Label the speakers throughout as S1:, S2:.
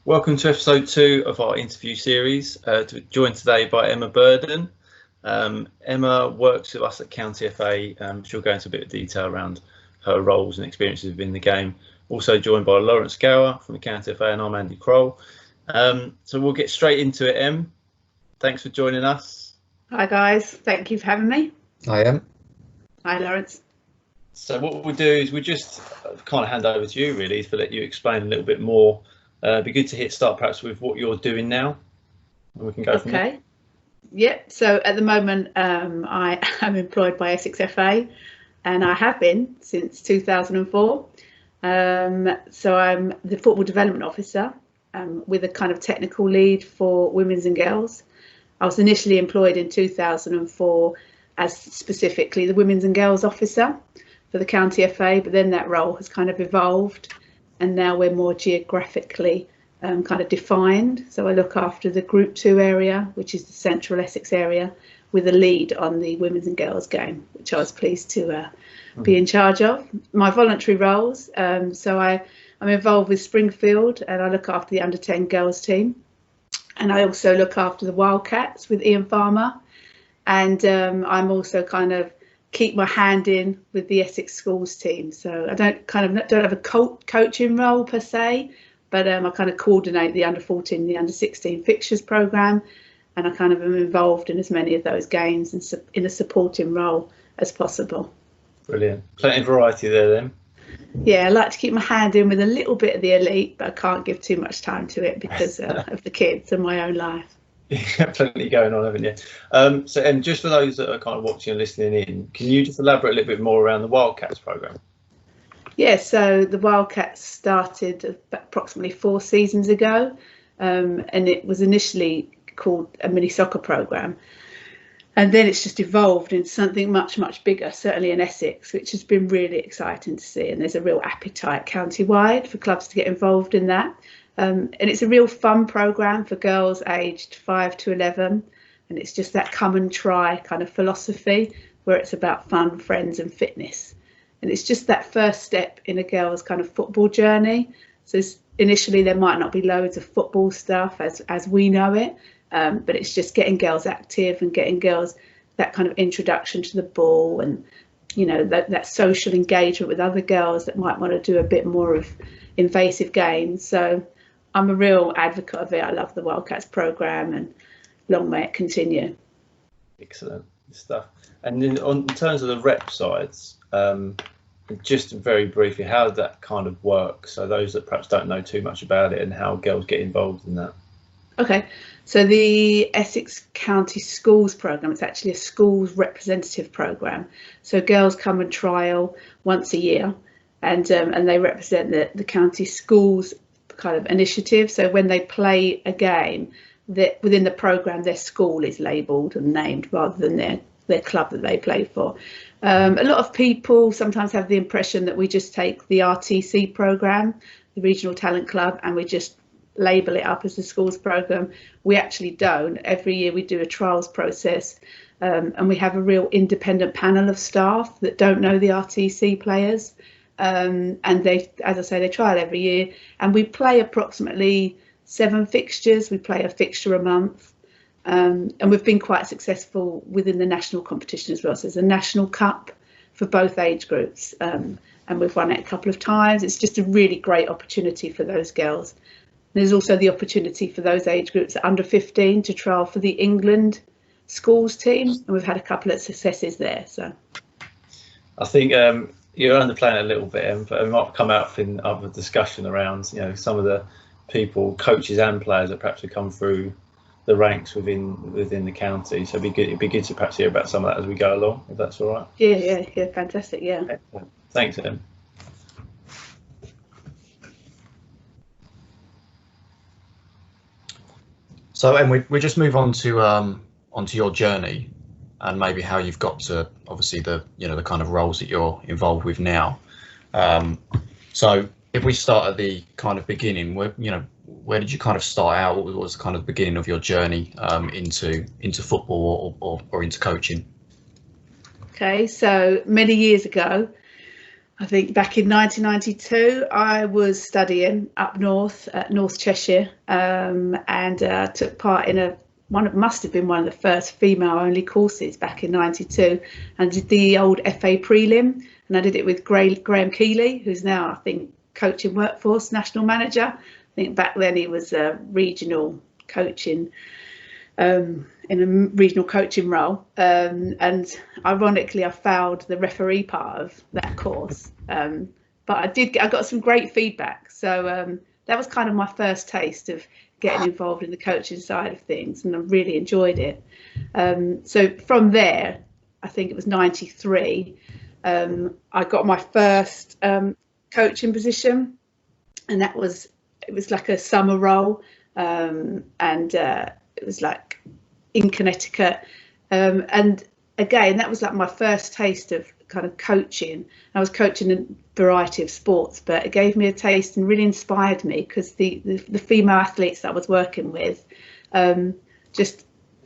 S1: Welcome to episode 2 of our interview series, joined today by Emma Burden. Emma works with us at County FA. She'll go into a bit of detail around her roles and experiences within the game. Also joined by Lawrence Gower from the County FA, and I'm Andy Kroll. So we'll get straight into it, Em. Thanks for joining us.
S2: Hi guys, thank you for having me.
S3: I am.
S2: Hi Lawrence.
S1: So what we'll do is we just kind of hand over to you really to let you explain a little bit more. It'd be good to start perhaps with what you're doing now, and we can go from there.
S2: Okay. Yep. So at the moment, I am employed by Essex FA, and I have been since 2004. So I'm the football development officer with a kind of technical lead for women's and girls. I was initially employed in 2004 as specifically the women's and girls officer for the County FA, but then that role has kind of evolved, and now we're more geographically kind of defined. So I look after the Group 2 area, which is the central Essex area, with a lead on the women's and girls game, which I was pleased to be in charge of. My voluntary roles, so I'm involved with Springfield, and I look after the under 10 girls team, and I also look after the Wildcats with Ian Farmer, and I'm also kind of keep my hand in with the Essex schools team. So I don't have a coaching role per se, but I kind of coordinate the under 14, the under 16 fixtures programme, and I kind of am involved in as many of those games and in a supporting role as possible.
S1: Brilliant. Plenty of variety there then.
S2: Yeah, I like to keep my hand in with a little bit of the elite, but I can't give too much time to it because of the kids and my own life.
S1: Yeah, plenty going on, haven't you? So just for those that are kind of watching and listening in, can you just elaborate a little bit more around the Wildcats programme?
S2: Yeah, so the Wildcats started approximately 4 seasons ago, and it was initially called a mini soccer programme. And then it's just evolved into something much, much bigger, certainly in Essex, which has been really exciting to see. And there's a real appetite county-wide for clubs to get involved in that. And it's a real fun programme for girls aged 5 to 11. And it's just that come and try kind of philosophy where it's about fun, friends and fitness. And it's just that first step in a girl's kind of football journey. So initially there might not be loads of football stuff as we know it. But it's just getting girls active and getting girls that kind of introduction to the ball, and you know that social engagement with other girls that might want to do a bit more of invasive games. So I'm a real advocate of it. I love the Wildcats programme, and long may it continue.
S1: Excellent stuff. And then in terms of the rep sides, just very briefly, how does that kind of work? So those that perhaps don't know too much about it, and how girls get involved in that.
S2: Okay, so the Essex County Schools programme, it's actually a schools representative programme. So girls come and trial once a year, and they represent the county schools kind of initiative. So when they play a game, that within the programme their school is labelled and named rather than their club that they play for. A lot of people sometimes have the impression that we just take the RTC programme, the Regional Talent Club, and we just label it up as the schools programme. We actually don't. Every year we do a trials process, and we have a real independent panel of staff that don't know the RTC players, and they, as I say, they trial every year, and we play approximately 7 fixtures. We play a fixture a month, and we've been quite successful within the national competition as well. So there's a national cup for both age groups, and we've won it a couple of times. It's just a really great opportunity for those girls. There's also the opportunity for those age groups at under 15 to trial for the England schools team, and we've had a couple of successes there. So
S1: I think you're underplaying a little bit, but it might come out in other discussion around some of the people, coaches and players that perhaps have come through the ranks within the county. So it'd be good to perhaps hear about some of that as we go along, if that's all right.
S2: Yeah, fantastic. Yeah.
S1: Excellent. Thanks, Em.
S3: So, and we just move on to onto your journey, and maybe how you've got to obviously the kind of roles that you're involved with now. So, if we start at the kind of beginning, where did you kind of start out? What was the kind of beginning of your journey into football or into coaching?
S2: Okay, so many years ago, I think back in 1992, I was studying up north at North Cheshire, and took part in must have been one of the first female-only courses back in '92, and did the old FA prelim, and I did it with Graham Keeley, who's now, I think, coaching workforce national manager. I think back then he was regional coaching. In a regional coaching role, and ironically I failed the referee part of that course, but I got some great feedback, so that was kind of my first taste of getting involved in the coaching side of things, and I really enjoyed it. So from there, I think it was '93, I got my first coaching position, and it was like a summer role, and it was like in Connecticut, and again that was like my first taste of kind of coaching. I was coaching a variety of sports, but it gave me a taste and really inspired me, because the female athletes that I was working with, just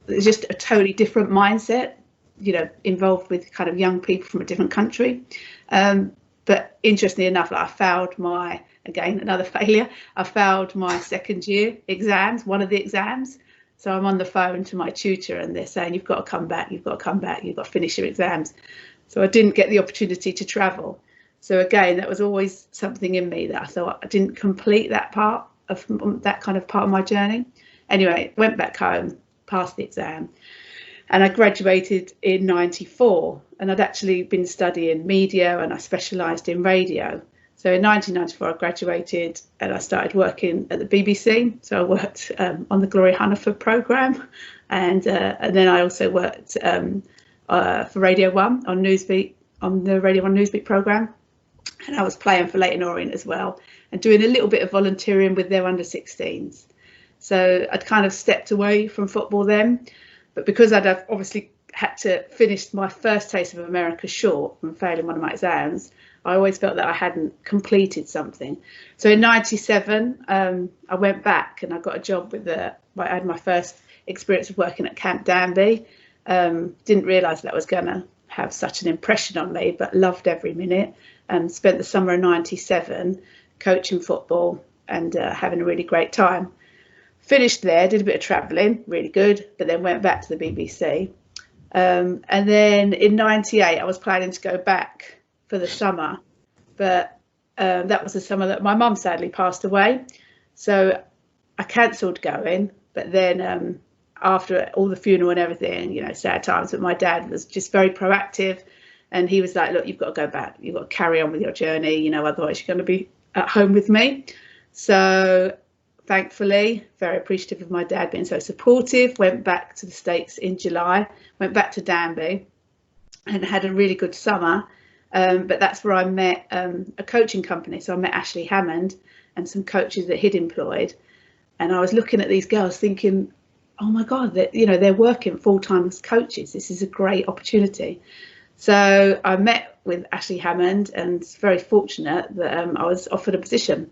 S2: a totally different mindset, you know, involved with kind of young people from a different country. But interestingly enough, like, I failed another failure. I failed my second year exams, one of the exams. So I'm on the phone to my tutor, and they're saying, you've got to come back, you've got to come back, you've got to finish your exams. So I didn't get the opportunity to travel. So again, that was always something in me that I thought I didn't complete that kind of part of my journey. Anyway, went back home, passed the exam, and I graduated in '94. And I'd actually been studying media, and I specialised in radio. So in 1994, I graduated, and I started working at the BBC. So I worked on the Gloria Hunniford programme, and then I also worked for Radio 1 on Newsbeat, on the Radio 1 Newsbeat programme. And I was playing for Leyton Orient as well, and doing a little bit of volunteering with their under-16s. So I'd kind of stepped away from football then, but because I'd have obviously had to finish my first taste of America short from failing one of my exams, I always felt that I hadn't completed something. So in '97, I went back and I got a job I had my first experience of working at Camp Danby. Didn't realise that was going to have such an impression on me, but loved every minute, and spent the summer of '97 coaching football and having a really great time. Finished there, did a bit of travelling, really good, but then went back to the BBC. And then in '98, I was planning to go back for the summer, but that was the summer that my mum sadly passed away, so I cancelled going. But then after all the funeral and everything, you know, sad times, but my dad was just very proactive, and he was like, look, you've got to go back, you've got to carry on with your journey, you know, otherwise you're going to be at home with me. So thankfully, very appreciative of my dad being so supportive, went back to the States in July, went back to Danby, and had a really good summer. But that's where I met a coaching company. So I met Ashley Hammond and some coaches that he'd employed. And I was looking at these girls thinking, oh my God, they're working full-time as coaches. This is a great opportunity. So I met with Ashley Hammond, and very fortunate that I was offered a position.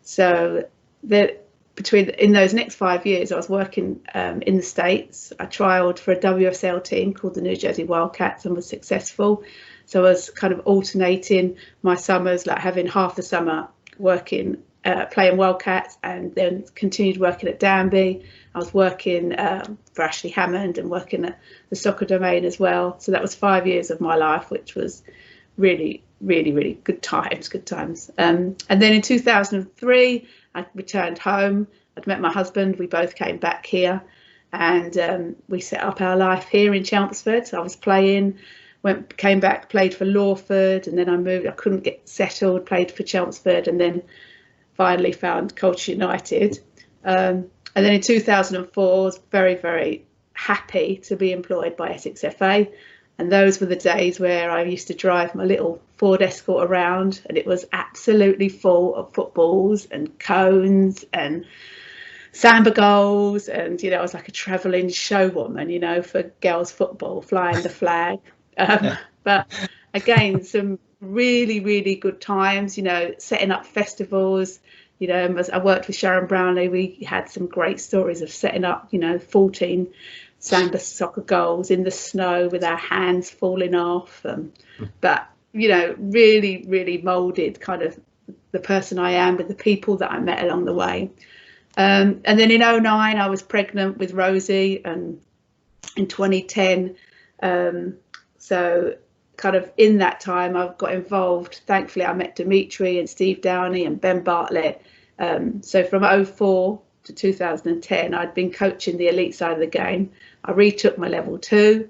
S2: So in those next 5 years, I was working in the States. I trialled for a WSL team called the New Jersey Wildcats and was successful. So I was kind of alternating my summers, like having half the summer working, playing Wildcats, and then continued working at Danby. I was working for Ashley Hammond and working at the Soccer Domain as well. So that was 5 years of my life, which was really, really, really good times. And then in 2003, I returned home. I'd met my husband. We both came back here, and we set up our life here in Chelmsford. So I was playing. Came back, played for Lawford, and then I moved. I couldn't get settled, played for Chelmsford, and then finally found Colchester United. And then in 2004, I was very, very happy to be employed by Essex FA. And those were the days where I used to drive my little Ford Escort around, and it was absolutely full of footballs and cones and samba goals. And, you know, I was like a travelling showwoman, for girls' football, flying the flag. But again, some really, really good times, setting up festivals. As I worked with Sharon Brownlee, we had some great stories of setting up, 14 samba soccer goals in the snow with our hands falling off. But you know, really moulded kind of the person I am with the people that I met along the way. And then in 2009, I was pregnant with Rosie, and in 2010. So kind of in that time, I've got involved. Thankfully, I met Dimitri and Steve Downey and Ben Bartlett. So from 2004 to 2010, I'd been coaching the elite side of the game. I retook my level 2.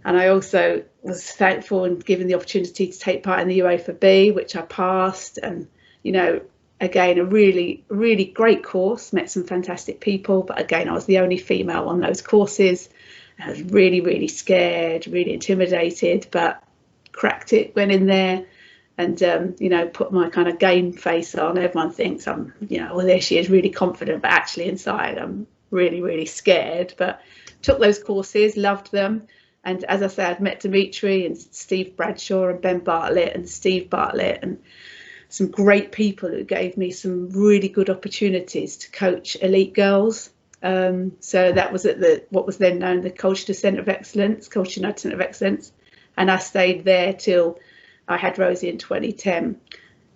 S2: And I also was thankful and given the opportunity to take part in the UEFA B, which I passed. And, you know, again, a really great course, met some fantastic people. But again, I was the only female on those courses. I was really scared, really intimidated, but cracked it, went in there and, you know, put my kind of game face on. Everyone thinks I'm, you know, well, there she is, really confident, but actually inside I'm really scared. But took those courses, loved them. And as I said, I'd met Dimitri and Steve Bradshaw and Ben Bartlett and Steve Bartlett and some great people who gave me some really good opportunities to coach elite girls. So that was at what was then known the Colchester Centre of Excellence, Colchester United Centre of Excellence. And I stayed there till I had Rosie in 2010.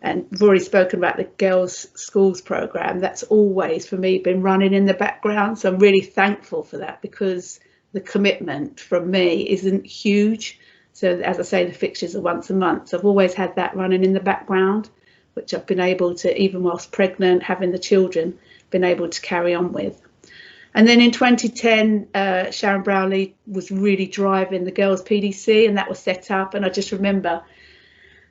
S2: And we've already spoken about the girls' schools programme. That's always, for me, been running in the background. So I'm really thankful for that, because the commitment from me isn't huge. So as I say, the fixtures are once a month. So I've always had that running in the background, which I've been able to, even whilst pregnant, having the children, been able to carry on with. And then in 2010, Sharon Brownlee was really driving the girls' PDC, and that was set up. And I just remember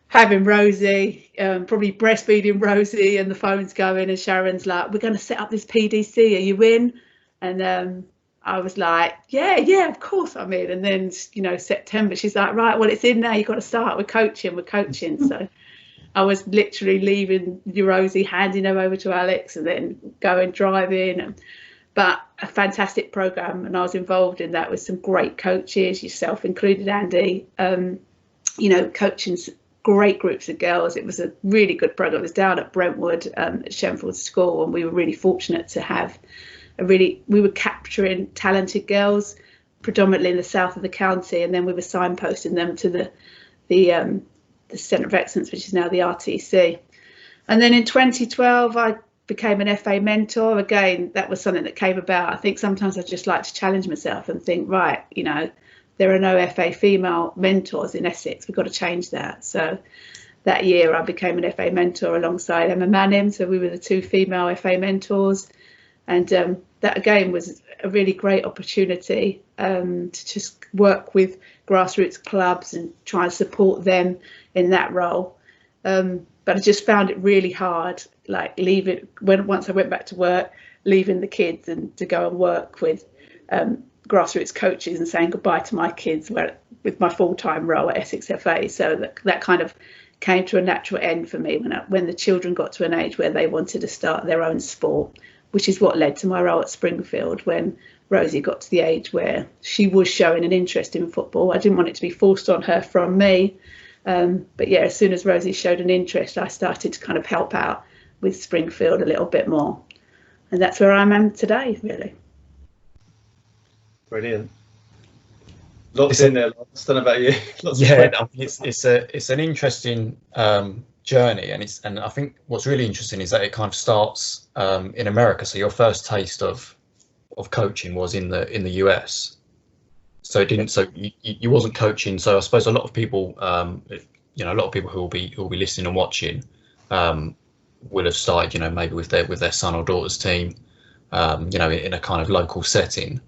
S2: having Rosie, probably breastfeeding Rosie, and the phone's going, and Sharon's like, "We're going to set up this PDC. Are you in?" And I was like, yeah, of course I'm in. And then, you know, September, she's like, right, well, it's in now. You've got to start. We're coaching. So I was literally leaving Rosie, handing her over to Alex, and then going driving. But a fantastic programme, and I was involved in that with some great coaches, yourself included, Andy, you know, coaching great groups of girls. It was a really good programme. It was down at Brentwood at Shenfield School, and we were really fortunate to have we were capturing talented girls predominantly in the south of the county, and then we were signposting them to the Centre of Excellence, which is now the RTC. And then in 2012 I became an FA mentor. Again, that was something that came about. I think sometimes I just like to challenge myself and think, right, you know, there are no FA female mentors in Essex, we've got to change that. So that year I became an FA mentor alongside Emma Manning, so we were the 2 female FA mentors. And that again was a really great opportunity to just work with grassroots clubs and try and support them in that role. But I just found it really hard, like once I went back to work, leaving the kids and to go and work with grassroots coaches and saying goodbye to my kids with my full-time role at Essex FA. So that kind of came to a natural end for me when the children got to an age where they wanted to start their own sport, which is what led to my role at Springfield when Rosie got to the age where she was showing an interest in football. I didn't want it to be forced on her from me. But yeah, as soon as Rosie showed an interest, I started to kind of help out with Springfield a little bit more. And that's where I am today, really.
S1: Brilliant. Lots in there. I don't know about you.
S3: It's an interesting journey, and I think what's really interesting is that it kind of starts in America. So your first taste of coaching was in the US. So it didn't. So you wasn't coaching. So I suppose a lot of people, you know, a lot of people who will be listening and watching, will have started, you know, maybe with their son or daughter's team, you know, in a kind of local setting.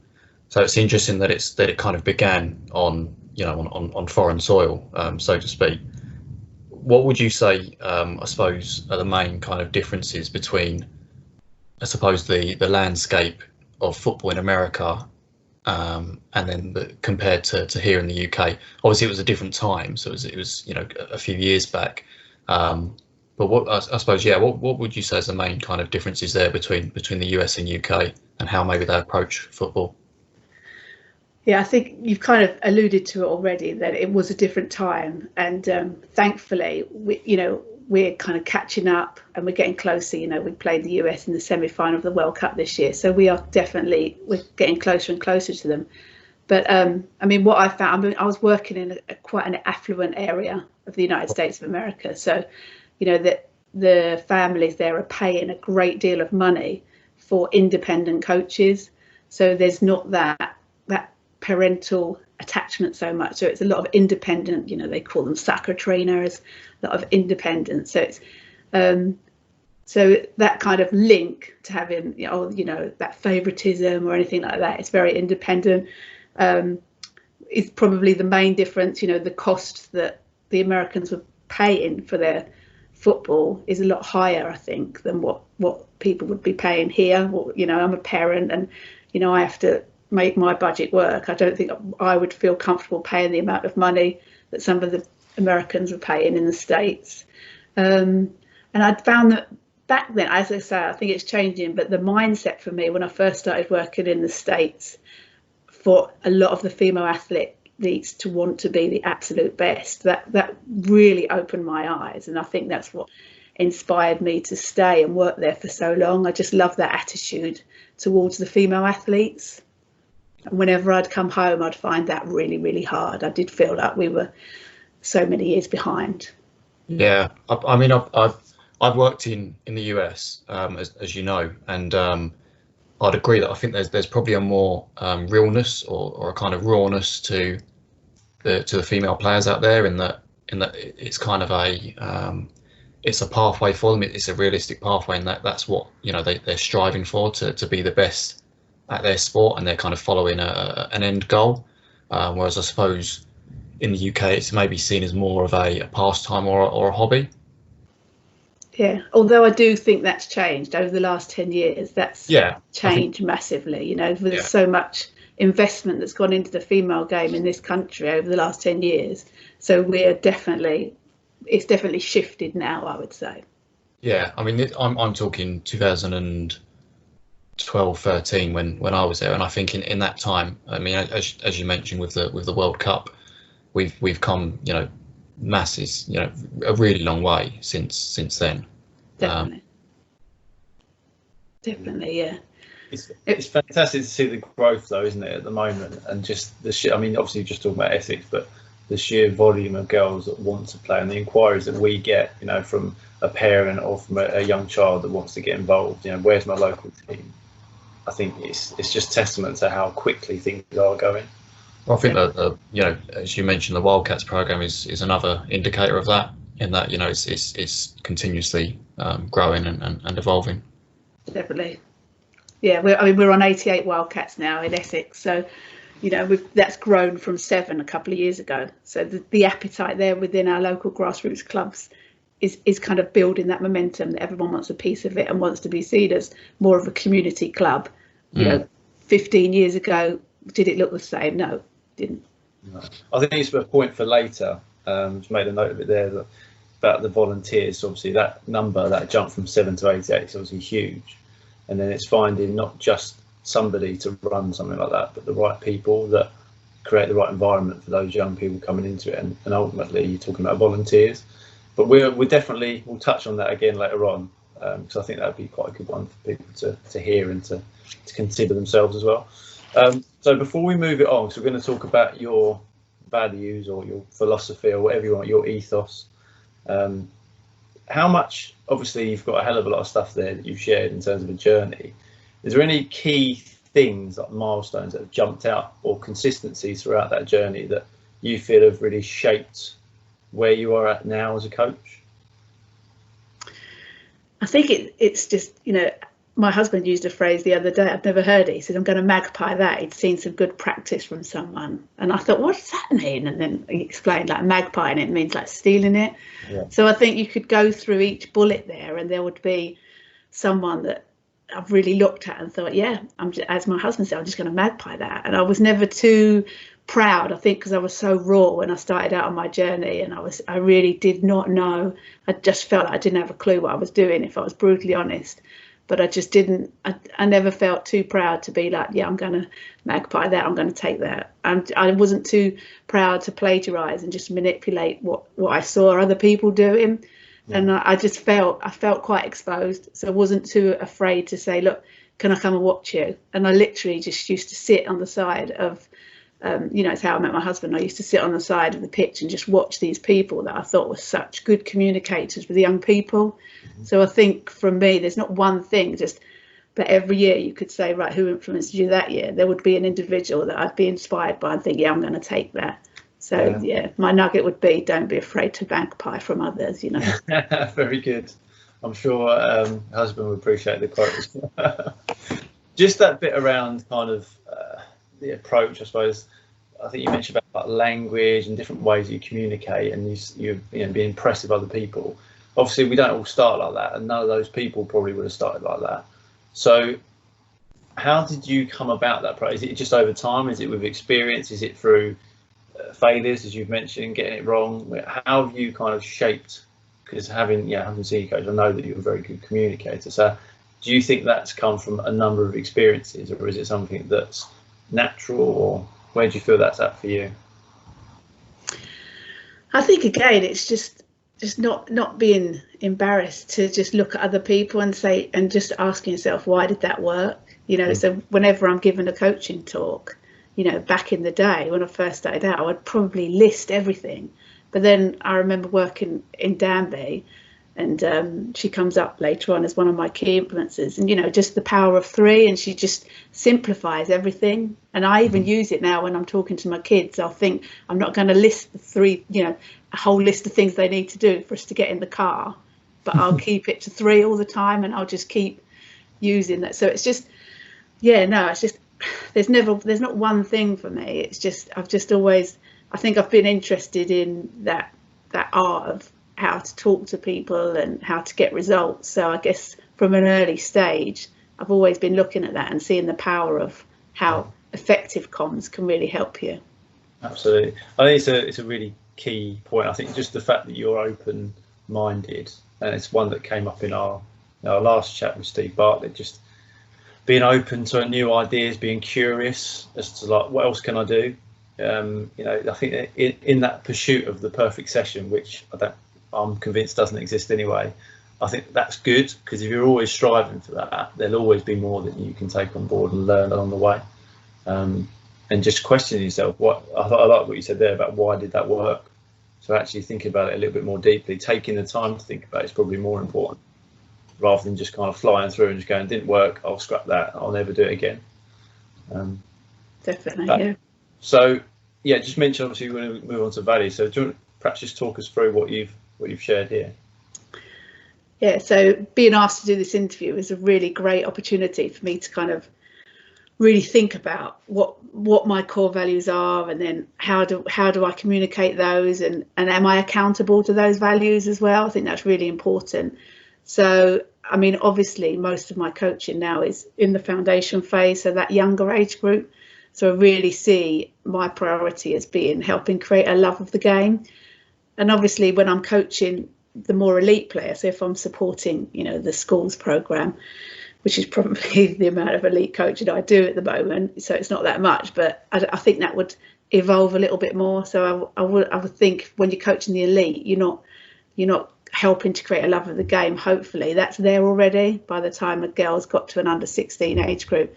S3: So it's interesting that it kind of began on, you know, on foreign soil, so to speak. What would you say, I suppose, are the main kind of differences between, I suppose, the landscape of football in America and then compared to here in the UK? Obviously, it was a different time, so it was you know, a few years back. But what I suppose, yeah, what would you say is the main kind of differences there between the US and UK, and how maybe they approach football?
S2: Yeah, I think you've kind of alluded to it already, that it was a different time, and thankfully, we're kind of catching up and we're getting closer. You know, we played the US in the semi-final of the World Cup this year, so we're getting closer and closer to them. But I mean, what I found, I mean, I was working in quite an affluent area of the United States of America. So, you know, that the families there are paying a great deal of money for independent coaches. So there's not that parental attachment so much. So it's a lot of independent, you know, they call them soccer trainers, a lot of independent. So it's so that kind of link to having, you know, that favoritism or anything like that, it's very independent. Is probably the main difference. You know, the cost that the Americans were paying for their football is a lot higher, I think, than what people would be paying here. Well, you know, I'm a parent and, you know, I have to make my budget work. I don't think I would feel comfortable paying the amount of money that some of the Americans were paying in the States. And I'd found that back then, as I say, I think it's changing, but the mindset for me when I first started working in the States, for a lot of the female athletes to want to be the absolute best, that really opened my eyes. And I think that's what inspired me to stay and work there for so long. I just love that attitude towards the female athletes. And whenever I'd come home, I'd find that really, really hard. I did feel like we were so many years behind.
S3: Yeah, I mean, I've worked in the US, as you know, and I'd agree that I think there's probably a more realness or a kind of rawness to the female players out there, in that it's kind of it's a pathway for them. It's a realistic pathway, and that's what, you know, they're striving for, to be the best at their sport, and they're kind of following an end goal. Whereas I suppose in the UK it's maybe seen as more of a pastime or a hobby.
S2: Yeah, although I do think that's changed over the last 10 years. That's changed massively. You know, there's so much investment that's gone into the female game in this country over the last 10 years. So it's definitely shifted now, I would say. Yeah,
S3: I mean, I'm talking 2012, 13 when I was there, and I think in that time, I mean, as you mentioned with the World Cup, we've come, you know, masses, you know, a really long way since then.
S2: Definitely, yeah.
S1: It's fantastic to see the growth, though, isn't it, at the moment? And just I mean, obviously you're just talking about Essex, but the sheer volume of girls that want to play and the inquiries that we get, you know, from a parent or from a young child that wants to get involved, you know, where's my local team? I think it's just testament to how quickly things are going.
S3: Well, I think that you know, as you mentioned, the Wildcats program is another indicator of that, in that, you know, it's continuously growing and evolving.
S2: Definitely, yeah. We're on 88 Wildcats now in Essex, so, you know, that's grown from 7 a couple of years ago. So the appetite there within our local grassroots clubs is kind of building that momentum that everyone wants a piece of it and wants to be seen as more of a community club. You know, 15 years ago, did it look the same? No, it didn't.
S1: No. I think it's a point for later. Just made a note of it there, about the volunteers. Obviously, that number, that jump from 7 to 88 is obviously huge. And then it's finding not just somebody to run something like that, but the right people that create the right environment for those young people coming into it. And ultimately, you're talking about volunteers. But we'll touch on that again later on, because I think that would be quite a good one for people to hear and to consider themselves as well. So before we move it on, so we're going to talk about your values or your philosophy or whatever you want, your ethos. How much, obviously you've got a hell of a lot of stuff there that you've shared in terms of a journey. Is there any key things, like milestones, that have jumped out, or consistencies throughout that journey that you feel have really shaped where you are at now as a coach?
S2: I think it's just, you know, my husband used a phrase the other day, I'd never heard it. He said, I'm going to magpie that. He'd seen some good practice from someone. And I thought, what does that mean? And then he explained, like, magpieing it means like stealing it. Yeah. So I think you could go through each bullet there and there would be someone that I've really looked at and thought, yeah, as my husband said, I'm just going to magpie that. And I was never too proud, I think, because I was so raw when I started out on my journey, and I really did not know. I just felt like I didn't have a clue what I was doing, if I was brutally honest. But I just didn't, I never felt too proud to be like, yeah, I'm going to magpie that, I'm going to take that. I wasn't too proud to plagiarise and just manipulate what I saw other people doing. Yeah. And I felt quite exposed. So I wasn't too afraid to say, look, can I come and watch you? And I literally just used to sit on the side of It's how I met my husband. I used to sit on the side of the pitch and just watch these people that I thought were such good communicators with the young people. So I think from me, there's not one thing, but every year you could say, right, who influenced you that year? There would be an individual that I'd be inspired by and think, yeah, I'm going to take that. So yeah, my nugget would be, don't be afraid to bagpie from others,
S1: Very good. I'm sure husband would appreciate the quote as well. Just that bit around kind of the approach, I suppose. I think you mentioned about language and different ways you communicate, and you be impressed with other people. Obviously, we don't all start like that, and none of those people probably would have started like that. So how did you come about that? Is it just over time? Is it with experience? Is it through failures, as you've mentioned, getting it wrong? How have you kind of shaped, because having seen you coach, I know that you're a very good communicator. So do you think that's come from a number of experiences, or is it something that's natural, or where do you feel that's at for you?
S2: I think, again, it's just not being embarrassed to just look at other people and say, and just asking yourself, why did that work? So whenever I'm given a coaching talk, back in the day when I first started out, I would probably list everything. But then I remember working in Danby, and she comes up later on as one of my key influencers, and just the power of 3, and she just simplifies everything. And I even use it now when I'm talking to my kids. I'll think, I'm not going to list the 3, a whole list of things they need to do for us to get in the car, but I'll keep it to 3 all the time, and I'll just keep using that. So it's just, it's just, there's not one thing for me. It's just, I think I've been interested in that art of how to talk to people and how to get results. So I guess from an early stage, I've always been looking at that and seeing the power of how effective comms can really help you. Absolutely.
S1: I think it's a really key point. I think just the fact that you're open-minded, and it's one that came up in our last chat with Steve Bartlett, just being open to new ideas, being curious as to like, what else can I do? I think that in that pursuit of the perfect session, which I'm convinced doesn't exist anyway, I think that's good, because if you're always striving for that, there'll always be more that you can take on board and learn along the way. And just questioning yourself, I like what you said there about why did that work. So actually thinking about it a little bit more deeply, taking the time to think about it is probably more important, rather than just kind of flying through and just going, didn't work, I'll scrap that, I'll never do it again.
S2: Definitely, yeah.
S1: So just mention, obviously we're going to move on to value. So do you want to perhaps just talk us through what you've shared here?
S2: Yeah, so being asked to do this interview is a really great opportunity for me to kind of really think about what my core values are, and then how do I communicate those, and am I accountable to those values as well? I think that's really important. So I mean, obviously most of my coaching now is in the foundation phase, so that younger age group. So I really see my priority as being helping create a love of the game. And obviously when I'm coaching the more elite players, so if I'm supporting the schools program, which is probably the amount of elite coaching I do at the moment, so it's not that much, but I think that would evolve a little bit more. So I would think when you're coaching the elite, you're not helping to create a love of the game. Hopefully that's there already by the time a girl's got to an under 16 age group.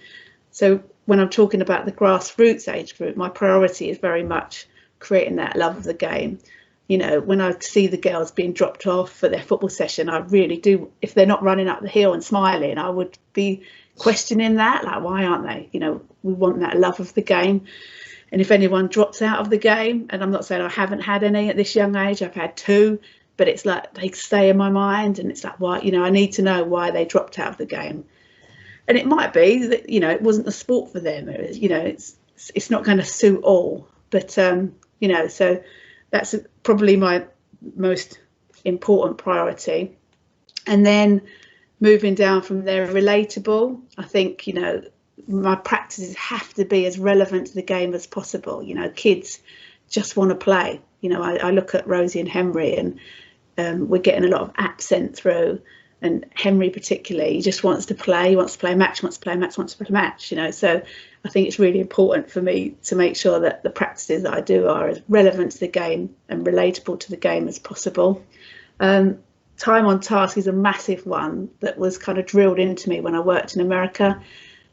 S2: So when I'm talking about the grassroots age group, my priority is very much creating that love of the game. When I see the girls being dropped off for their football session, I really do, if they're not running up the hill and smiling, I would be questioning that, like, why aren't they? We want that love of the game. And if anyone drops out of the game, and I'm not saying I haven't had any at this young age, I've had 2, but it's like they stay in my mind, and it's like, why, I need to know why they dropped out of the game. And it might be that, it wasn't the sport for them. It was, it's not going to suit all, but, so that's probably my most important priority. And then moving down from there, relatable. I think, my practices have to be as relevant to the game as possible. Kids just want to play. I look at Rosie and Henry, and we're getting a lot of apps sent through. And Henry particularly, he just wants to play. He wants to play a match, wants to play a match, wants to play a match. So I think it's really important for me to make sure that the practices that I do are as relevant to the game and relatable to the game as possible. Time on task is a massive one that was kind of drilled into me when I worked in America.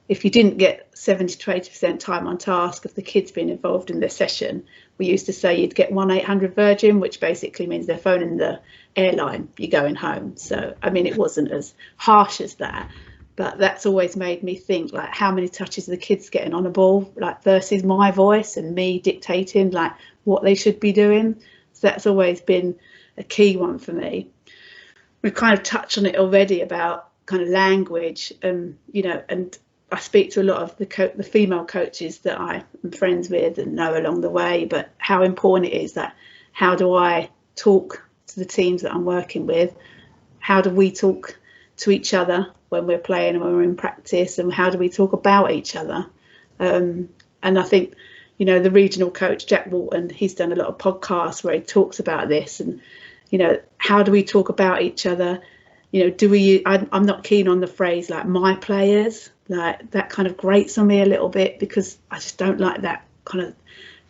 S2: if you didn't get 70 to 80% time on task of the kids being involved in their session, we used to say you'd get 1-800 Virgin, which basically means they're phoning the airline, you're going home. So, I mean, it wasn't as harsh as that, but that's always made me think, like, how many touches are the kids getting on a ball, like, versus my voice and me dictating, like, what they should be doing. So that's always been a key one for me. We've kind of touched on it already about kind of language, you know, and I speak to a lot of the female coaches that I am friends with and know along the way, but how important it is that, how do I talk to the teams that I'm working with? How do we talk to each other when we're playing and when we're in practice, and how do we talk about each other? And I think, you know, the regional coach, Jack Walton, he's done a lot of podcasts where he talks about this, and, you know, how do we talk about each other? You know, I'm not keen on the phrase like my players, like that kind of grates on me a little bit, because I just don't like that kind of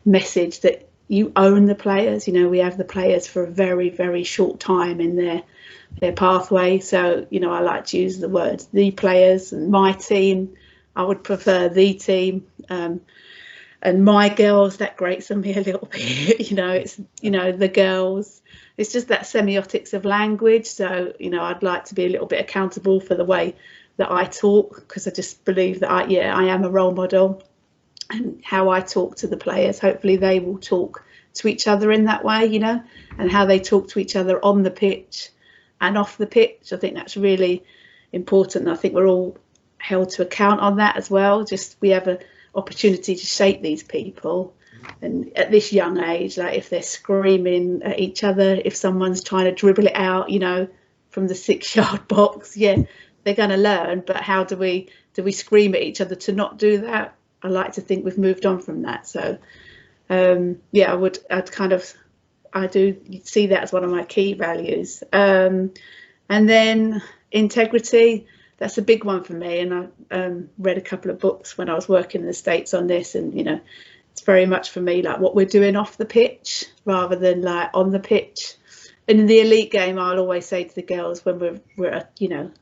S2: message that you own the players. You know, we have the players for a very, very short time in their pathway. So, you know, I like to use the words the players and my team. I would prefer the team. And my girls, that grates on me a little bit. You know, it's, you know, the girls. It's just that semiotics of language. So, you know, I'd like to be a little bit accountable for the way that I talk, because I just believe that I am a role model, and how I talk to the players, hopefully they will talk to each other in that way, you know, and how they talk to each other on the pitch and off the pitch. I think that's really important. I think we're all held to account on that as well. Just, we have an opportunity to shape these people. And at this young age, like, if they're screaming at each other, if someone's trying to dribble it out, you know, from the 6-yard box, yeah, they're going to learn. But how do we scream at each other to not do that? I like to think we've moved on from that. So yeah, I do see that as one of my key values. And then integrity, that's a big one for me. And I read a couple of books when I was working in the States on this, and, you know, it's very much for me like what we're doing off the pitch rather than like on the pitch. And in the elite game, I'll always say to the girls when we're you know,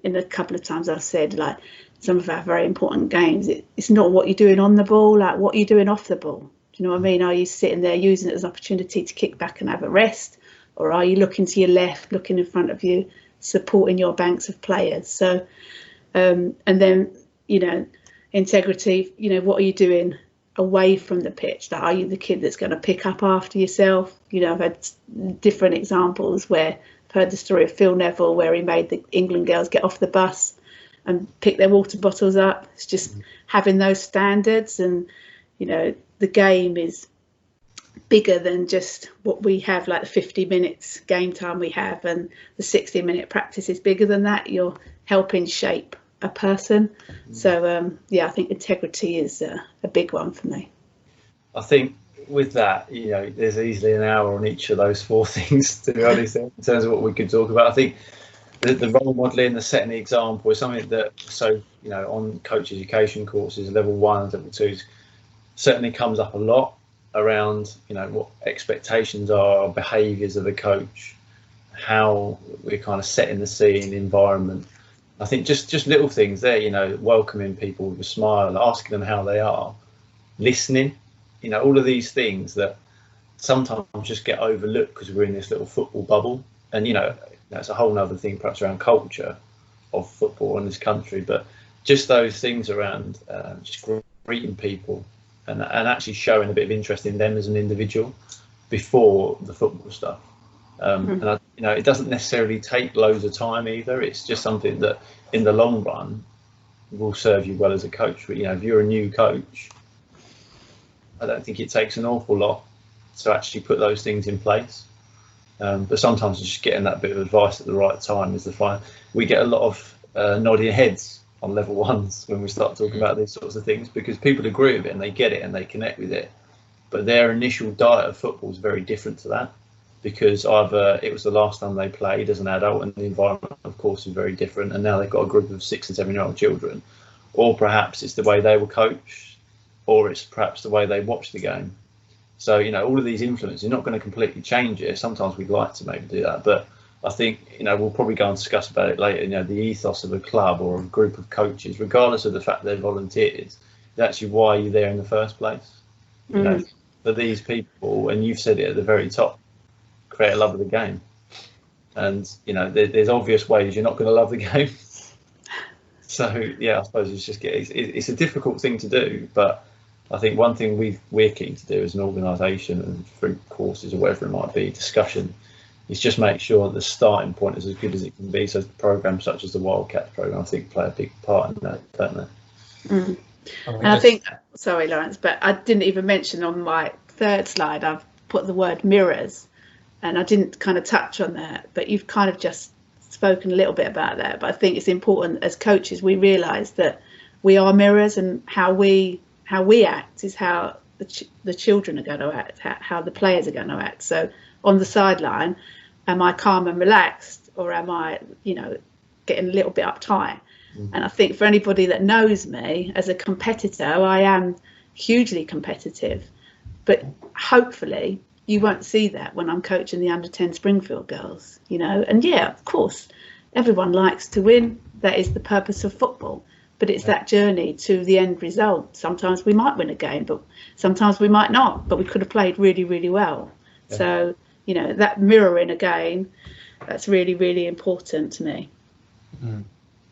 S2: in a couple of times I've said, like, some of our very important games, it's not what you're doing on the ball, like what you're doing off the ball. Do you know what I mean? Are you sitting there using it as an opportunity to kick back and have a rest, or are you looking to your left, looking in front of you, supporting your banks of players? So and then, you know, integrity, you know, what are you doing away from the pitch? That, are you the kid that's going to pick up after yourself? You know, I've had different examples where I've heard the story of Phil Neville, where he made the England girls get off the bus and pick their water bottles up. It's just having those standards. And, you know, the game is bigger than just what we have, like the 50 minutes game time we have, and the 60-minute practice is bigger than that. You're helping shape a person. So yeah, I think integrity is a big one for me.
S1: I think with that, you know, there's easily an hour on each of those 4 things, to be honest, in terms of what we could talk about. I think the role modelling, the setting the example is something that, so, you know, on coach education courses, level 1 and level 2, certainly comes up a lot around, you know, what expectations are, behaviours of the coach, how we're kind of setting the scene, environment. I think just little things there, you know, welcoming people with a smile, asking them how they are, listening, you know, all of these things that sometimes just get overlooked because we're in this little football bubble. And, you know, that's a whole nother thing perhaps around culture of football in this country, but just those things around just greeting people and actually showing a bit of interest in them as an individual before the football stuff. And you know, it doesn't necessarily take loads of time either. It's just something that in the long run will serve you well as a coach. But, you know, if you're a new coach, I don't think it takes an awful lot to actually put those things in place. But sometimes just getting that bit of advice at the right time is the fine. We get a lot of nodding heads on level 1s when we start talking about these sorts of things, because people agree with it and they get it and they connect with it. But their initial diet of football is very different to that, because either it was the last time they played as an adult and the environment, of course, is very different, and now they've got a group of 6 and 7-year-old children, or perhaps it's the way they were coached, or it's perhaps the way they watched the game. So, you know, all of these influences, you're not going to completely change it. Sometimes we'd like to maybe do that, but I think, we'll probably go and discuss about it later. The ethos of a club or a group of coaches, regardless of the fact they're volunteers, is actually why you're there in the first place. For these people, and you've said it at the very top, create a love of the game. And there's obvious ways you're not going to love the game. So yeah, I suppose it's a difficult thing to do, but I think one thing we're keen to do as an organisation, and through courses or whatever it might be, discussion, is just make sure the starting point is as good as it can be. So programs such as the Wildcat program, I think, play a big part in that, don't they?
S2: And I think, sorry, Lawrence, but I didn't even mention on my third slide, I've put the word mirrors, and I didn't kind of touch on that, but you've kind of just spoken a little bit about that. But I think it's important as coaches, we realise that we are mirrors, and how we act is how the children are going to act, how the players are going to act. So on the sideline, am I calm and relaxed, or am I, getting a little bit uptight? And I think for anybody that knows me as a competitor, I am hugely competitive, but hopefully you won't see that when I'm coaching the under-10 Springfield girls, and yeah, of course, everyone likes to win. That is the purpose of football, but it's that journey to the end result. Sometimes we might win a game, but sometimes we might not, but we could have played really, really well. Yeah. So, that mirroring again, that's really, really important to me.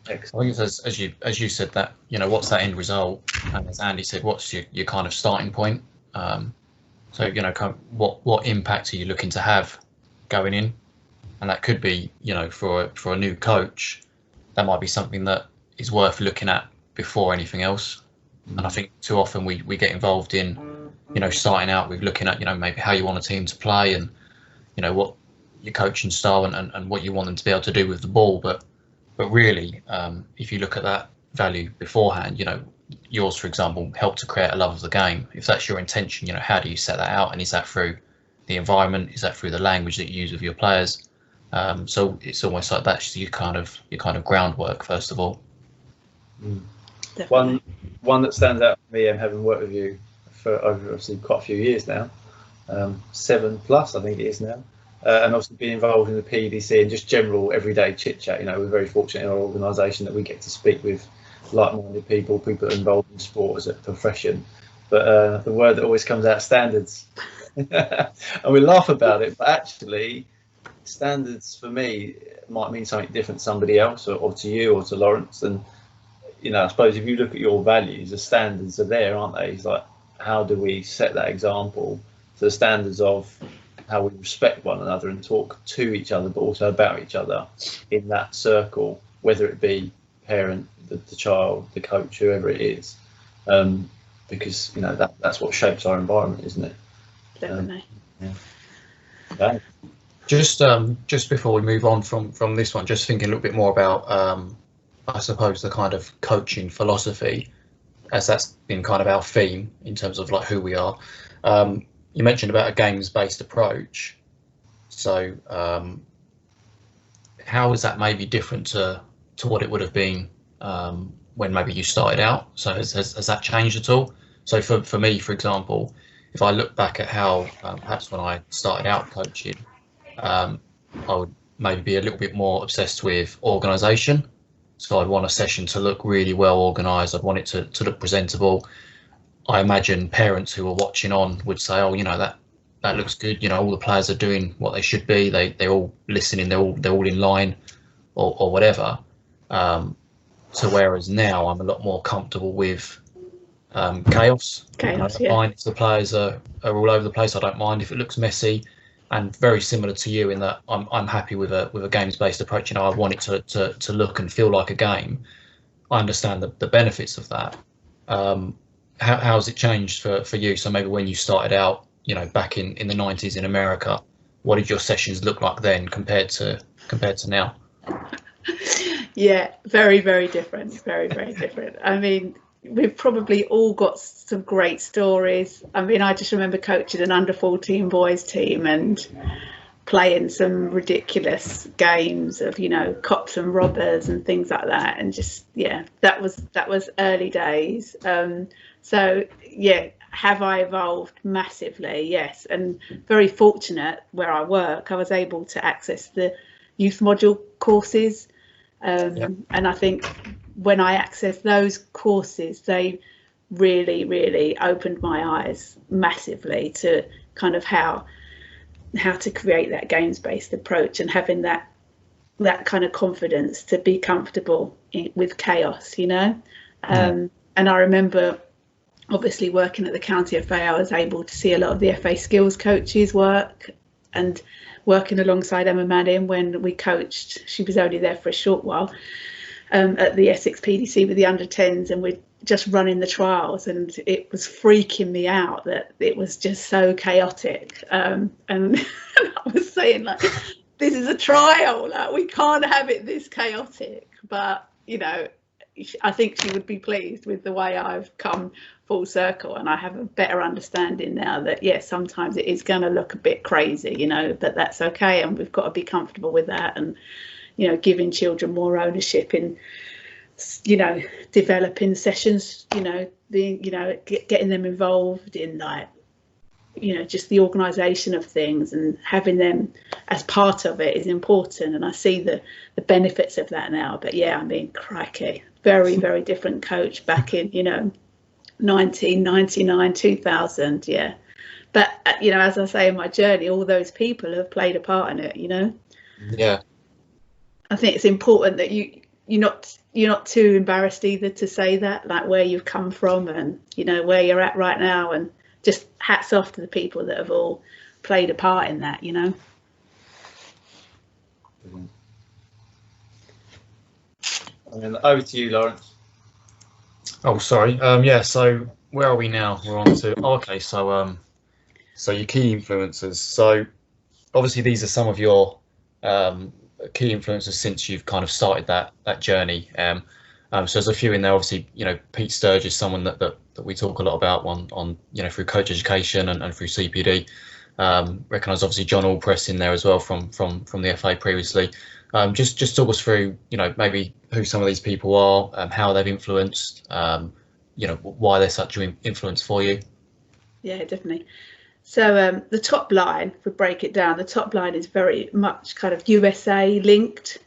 S3: Excellent. I think as you said that, what's that end result? And as Andy said, what's your kind of starting point? So, kind of what impact are you looking to have going in? And that could be, for a new coach, that might be something that is worth looking at before anything else. And I think too often we get involved in, starting out with looking at, maybe how you want a team to play and, what your coaching style and what you want them to be able to do with the ball. But really, if you look at that value beforehand, yours, for example, help to create a love of the game. If that's your intention, how do you set that out? And is that through the environment? Is that through the language that you use with your players? So it's almost like that's your kind of groundwork, first of all.
S1: One that stands out for me, having worked with you for over obviously quite a few years now, 7+ I think it is now, and obviously being involved in the PDC and just general everyday chit chat. We're very fortunate in our organisation that we get to speak with like-minded people that are involved in sport as a profession. But the word that always comes out, standards, and we laugh about it, but actually standards for me might mean something different to somebody else, or to you, or to Lawrence. And I suppose if you look at your values, the standards are there, aren't they? It's like, how do we set that example? So the standards of how we respect one another and talk to each other, but also about each other in that circle, whether it be parent, the child, the coach, whoever it is, because that's what shapes our environment, isn't it?
S2: Definitely.
S1: Okay.
S3: Just before we move on from this one, just thinking a little bit more about, I suppose, the kind of coaching philosophy, as that's been kind of our theme in terms of like who we are. You mentioned about a games-based approach. So how is that maybe different to what it would have been when maybe you started out? So has that changed at all? So for me, for example, if I look back at how perhaps when I started out coaching, I would maybe be a little bit more obsessed with organisation. So I'd want a session to look really well organised. I'd want it to look presentable. I imagine parents who are watching on would say, oh, that looks good. All the players are doing what they should be. They're all listening. They're all in line, or whatever. So whereas now I'm a lot more comfortable with chaos. I don't mind if the players are all over the place. I don't mind if it looks messy. And very similar to you in that I'm happy with a games-based approach. I want it to look and feel like a game. I understand the benefits of that. How has it changed for you? So maybe when you started out, back in the 90s in America, what did your sessions look like then compared to now?
S2: Yeah, very, very different. Very, very different. I mean, we've probably all got some great stories. I mean, I just remember coaching an under 14 boys team and playing some ridiculous games of, cops and robbers and things like that. And just, that was early days. So, have I evolved massively? Yes. And very fortunate where I work, I was able to access the youth module courses. And I think when I accessed those courses, they really opened my eyes massively to kind of how to create that games-based approach, and having that kind of confidence to be comfortable with chaos, you know. And I remember obviously working at the County FA, I was able to see a lot of the FA skills coaches work, and working alongside Emma Manning when we coached. She was only there for a short while at the Essex PDC with the under-10s, and we're just running the trials, and it was freaking me out that it was just so chaotic. And I was saying, like, this is a trial, like, we can't have it this chaotic. But, you know, I think she would be pleased with the way I've come full circle, and I have a better understanding now that, yes, sometimes it is going to look a bit crazy, you know, but that's okay, and we've got to be comfortable with that. And, you know, giving children more ownership in, you know, developing sessions, you know, being, you know, getting them involved in, like, you know, just the organisation of things, and having them as part of it is important. And I see the benefits of that now. But yeah, I mean, crikey, very different coach back in, you know, 1999, 2000. Yeah. But, you know, as I say in my journey, all those people have played a part in it, you know.
S3: Yeah.
S2: I think it's important that you're not too embarrassed either to say that, like, where you've come from and, you know, where you're at right now, and just hats off to the people that have all played a part in that, you know.
S1: And then over to you, Lawrence.
S3: Oh, sorry. Yeah. So where are we now? We're on to. Oh, okay. So your key influencers. So obviously these are some of your key influencers since you've kind of started that journey. So there's a few in there. Obviously, you know, Pete Sturge is someone that we talk a lot about on you know, through coach education and through CPD. Recognise obviously John Allpress in there as well from the FA previously. Just talk us through, you know, maybe who some of these people are, how they've influenced, you know, why they're such an influence for you.
S2: Yeah, definitely. So the top line, if we break it down, the top line is very much kind of USA linked.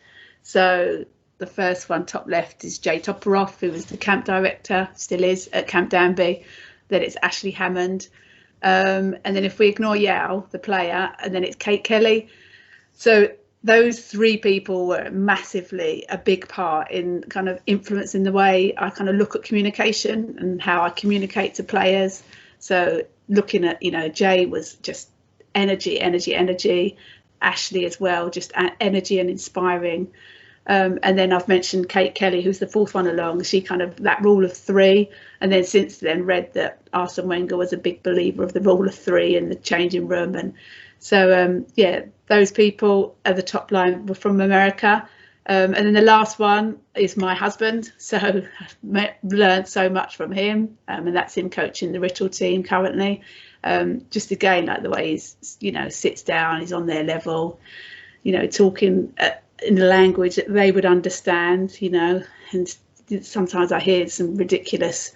S2: So the first one, top left, is Jay Toporoff, who was the camp director, still is, at Camp Danby. Then it's Ashley Hammond. And then if we ignore Yao, the player, and then it's Kate Kelly. So those three people were massively a big part in kind of influencing the way I kind of look at communication and how I communicate to players. So looking at, you know, Jay was just energy. Ashley as well, just energy and inspiring. And then I've mentioned Kate Kelly, who's the fourth one along. She kind of, that rule of three. And then since then read that Arsene Wenger was a big believer of the rule of three in the changing room. And so, yeah, those people at the top line were from America. And then the last one is my husband. So I've learned so much from him. And that's him coaching the Rittle team currently. Just again, like the way he's, you know, sits down, he's on their level, you know, talking in a language that they would understand, you know. And sometimes I hear some ridiculous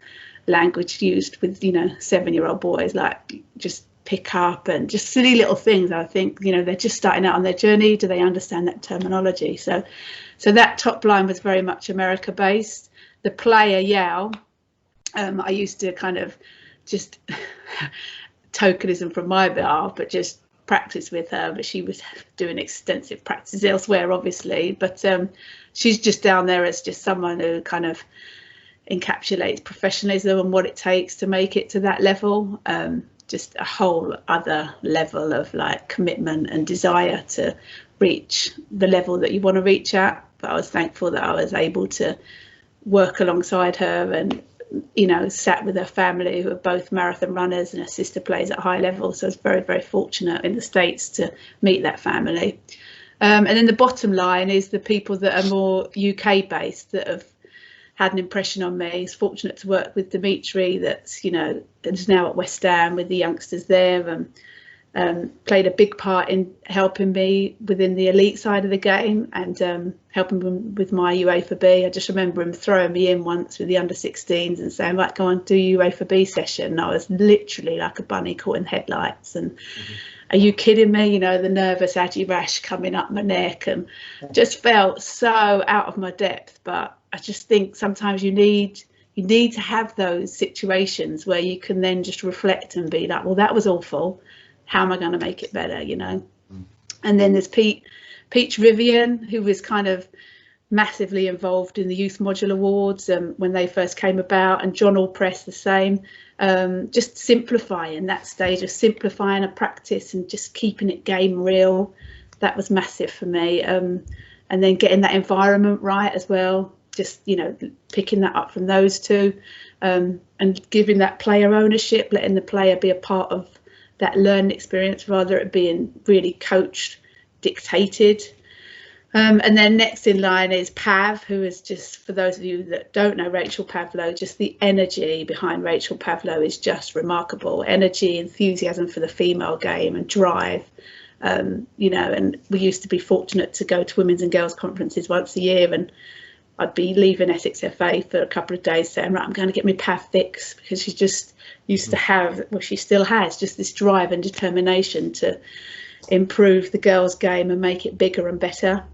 S2: language used with, you know, 7-year-old boys, like just pick up and just silly little things. I think, you know, they're just starting out on their journey. Do they understand that terminology? So that top line was very much America based. The player Yao, I used to kind of just tokenism from my behalf, but just practice with her. But she was doing extensive practice elsewhere, obviously. But she's just down there as just someone who kind of encapsulates professionalism and what it takes to make it to that level. Just a whole other level of like commitment and desire to reach the level that you want to reach at. But I was thankful that I was able to work alongside her and, you know, sat with her family, who are both marathon runners, and her sister plays at high level. So I was very fortunate in the States to meet that family. And then the bottom line is the people that are more UK based that have had an impression on me. I was fortunate to work with Dimitri, that's, you know, is now at West Ham with the youngsters there, and played a big part in helping me within the elite side of the game and helping them with my UEFA B. I just remember him throwing me in once with the under-16s and saying, right, go on, do UEFA B session. And I was literally like a bunny caught in headlights. And are you kidding me? You know, the nervous aggy rash coming up my neck, and just felt so out of my depth. But I just think sometimes you need to have those situations where you can then just reflect and be like, well, that was awful. How am I going to make it better? You know. And then there's Peach Rivian, who was kind of massively involved in the Youth Module Awards when they first came about, and John Allpress the same. Just simplifying that stage of simplifying a practice and just keeping it game real. That was massive for me. And then getting that environment right as well. Just, you know, picking that up from those two, and giving that player ownership, letting the player be a part of that learning experience rather it being really coached, dictated. And then next in line is Pav, who is just, for those of you that don't know Rachel Pavlo, just the energy behind Rachel Pavlo is just remarkable. Energy, enthusiasm for the female game and drive. You know, and we used to be fortunate to go to women's and girls conferences once a year, and I'd be leaving Essex FA for a couple of days saying, right, I'm going to get my Pav fix, because she just used to have, well, she still has, just this drive and determination to improve the girls' game and make it bigger and better.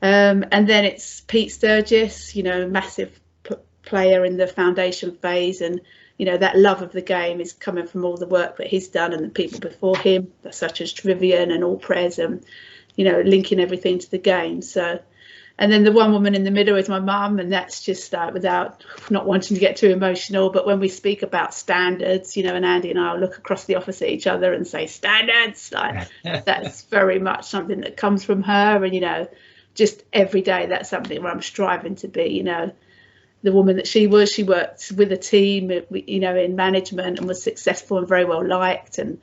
S2: And then it's Pete Sturgis, you know, massive player in the foundation phase, and you know that love of the game is coming from all the work that he's done and the people before him, such as Trivian and Allpress, and you know, linking everything to the game. So, and then the one woman in the middle is my mum, and that's just without not wanting to get too emotional, but when we speak about standards, you know, and Andy and I will look across the office at each other and say standards, like that's very much something that comes from her. And you know, just every day that's something where I'm striving to be, you know, the woman that she was. She worked with a team, you know, in management, and was successful and very well liked. And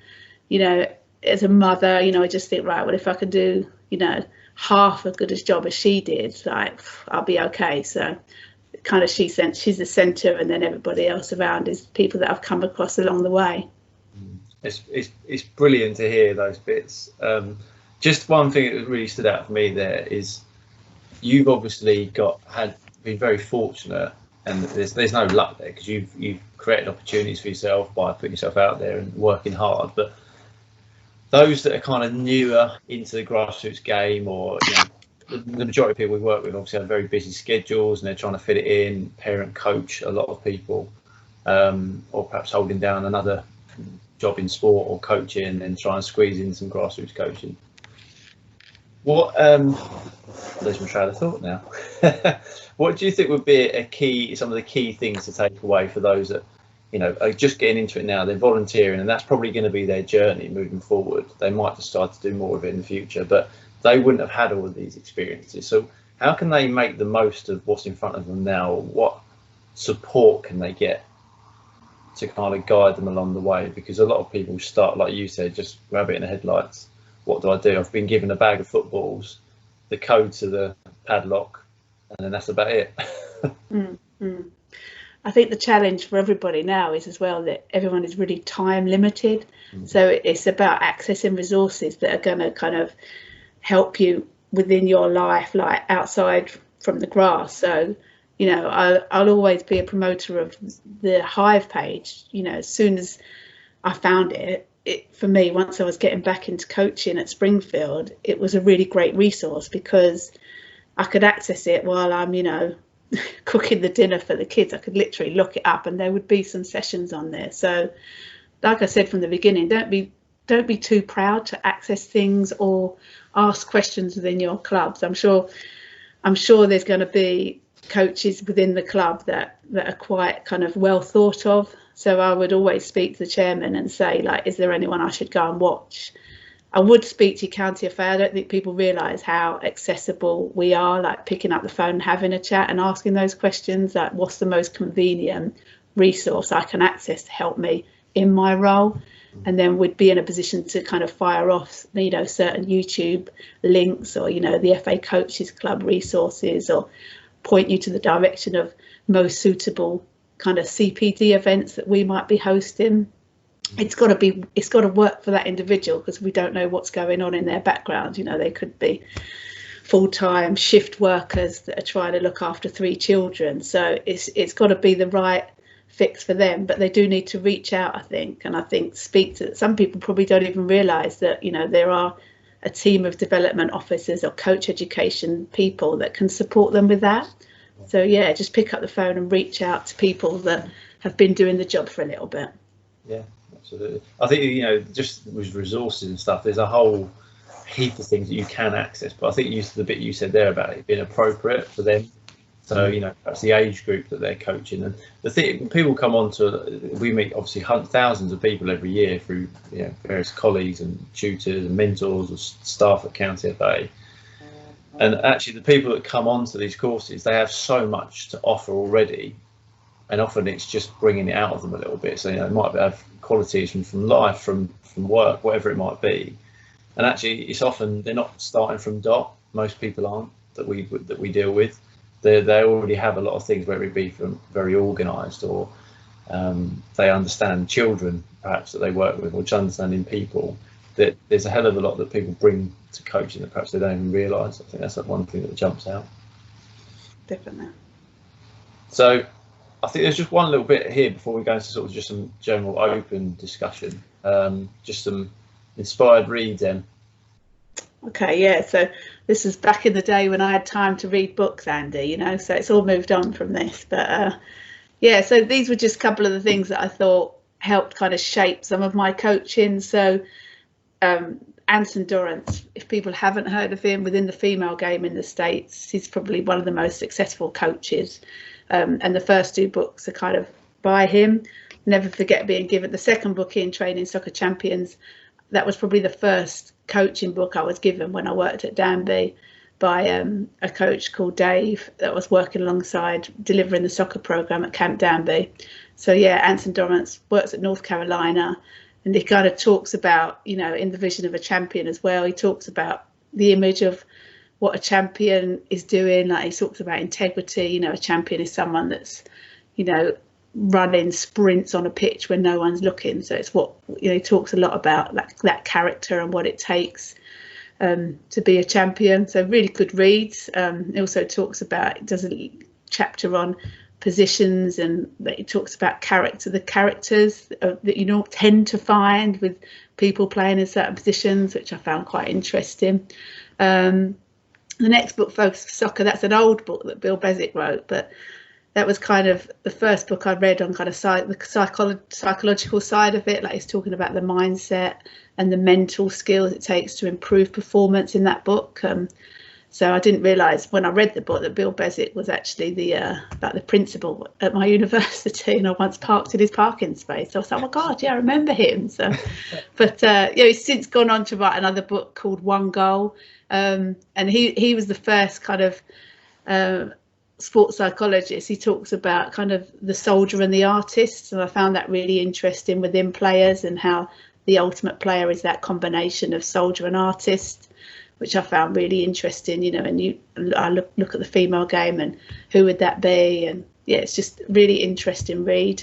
S2: you know, as a mother, you know, I just think, right, well, if I could do, you know, half as good a job as she did, like I'll be okay. So kind of she's the centre, and then everybody else around is people that I've come across along the way.
S1: It's brilliant to hear those bits. Just one thing that really stood out for me there is you've obviously been very fortunate, and there's no luck there, because you've created opportunities for yourself by putting yourself out there and working hard. But those that are kind of newer into the grassroots game, or you know, the majority of people we work with obviously have very busy schedules and they're trying to fit it in, parent coach a lot of people, or perhaps holding down another job in sport or coaching and try and squeeze in some grassroots coaching. What lose my train of thought now. What do you think would be some of the key things to take away for those that, you know, are just getting into it now? They're volunteering, and that's probably going to be their journey moving forward. They might decide to do more of it in the future, but they wouldn't have had all of these experiences. So how can they make the most of what's in front of them now? What support can they get to kind of guide them along the way? Because a lot of people start, like you said, just rabbit in the headlights. What do I do? I've been given a bag of footballs, the code to the padlock, and then that's about it.
S2: I think the challenge for everybody now is as well that everyone is really time limited. So it's about accessing resources that are going to kind of help you within your life, like outside from the grass. So, you know, I'll always be a promoter of the Hive page. You know, as soon as I found it, for me, once I was getting back into coaching at Springfield, it was a really great resource because I could access it while I'm, you know, cooking the dinner for the kids. I could literally look it up and there would be some sessions on there. So like I said from the beginning, don't be too proud to access things or ask questions within your clubs. I'm sure there's going to be coaches within the club that are quite kind of well thought of. So I would always speak to the chairman and say, like, is there anyone I should go and watch? I would speak to County FA. I don't think people realise how accessible we are, like picking up the phone and having a chat and asking those questions, like what's the most convenient resource I can access to help me in my role? And then we'd be in a position to kind of fire off, you know, certain YouTube links or, you know, the FA Coaches Club resources, or point you to the direction of most suitable kind of CPD events that we might be hosting. It's got to work for that individual, because we don't know what's going on in their background. You know, they could be full-time shift workers that are trying to look after 3 children. So it's got to be the right fix for them, but they do need to reach out, I think, and I think speak to some people. Probably don't even realise that, you know, there are a team of development officers or coach education people that can support them with that. So yeah, just pick up the phone and reach out to people that have been doing the job for a little bit.
S1: Yeah, absolutely. I think, you know, just with resources and stuff, there's a whole heap of things that you can access, but I think the bit you said there about it being appropriate for them. So, you know, that's the age group that they're coaching. And the thing, people come on to, we meet obviously thousands of people every year through, you know, various colleagues and tutors and mentors or staff at County FA. And actually the people that come onto these courses, they have so much to offer already. And often it's just bringing it out of them a little bit. So, you know, they might have qualities from life, from work, whatever it might be. And actually it's often, they're not starting from dot. Most people aren't, that we deal with. They already have a lot of things, whether it be from very organised, or they understand children perhaps that they work with, or just understanding people. That there's a hell of a lot that people bring to coaching that perhaps they don't even realise. I think that's one thing that jumps out.
S2: Definitely.
S1: So I think there's just one little bit here before we go into sort of just some general open discussion. Just some inspired reads, Em.
S2: Okay, yeah, so this is back in the day when I had time to read books, Andy, you know, so it's all moved on from this. But yeah, so these were just a couple of the things that I thought helped kind of shape some of my coaching. So Anson Dorrance, if people haven't heard of him, within the female game in the States, he's probably one of the most successful coaches. And the first two books are kind of by him. Never forget being given the second book in Training Soccer Champions. That was probably the first coaching book I was given when I worked at Danby by a coach called Dave that was working alongside delivering the soccer program at Camp Danby. So yeah, Anson Dorrance works at North Carolina, and he kind of talks about, you know, in the vision of a champion as well. He talks about the image of what a champion is doing. Like, he talks about integrity. You know, a champion is someone that's, you know, running sprints on a pitch when no one's looking. So it's what, you know, he talks a lot about that character and what it takes to be a champion. So really good reads. He also talks about, does a chapter on positions, and that he talks about the characters that you don't tend to find with people playing in certain positions, which I found quite interesting. The next book, Focus for Soccer, that's an old book that Bill Bezic wrote, but that was kind of the first book I read on kind of the psychological side of it. Like, he's talking about the mindset and the mental skills it takes to improve performance in that book. So I didn't realise when I read the book that Bill Bezic was actually the principal at my university, and I once parked in his parking space. So I was like, oh my God, yeah, I remember him. So, but yeah, he's since gone on to write another book called One Goal, and he was the first kind of sports psychologist. He talks about kind of the soldier and the artist, and I found that really interesting within players, and how the ultimate player is that combination of soldier and artist, which I found really interesting. You know, and I look at the female game and who would that be, and yeah, it's just really interesting read.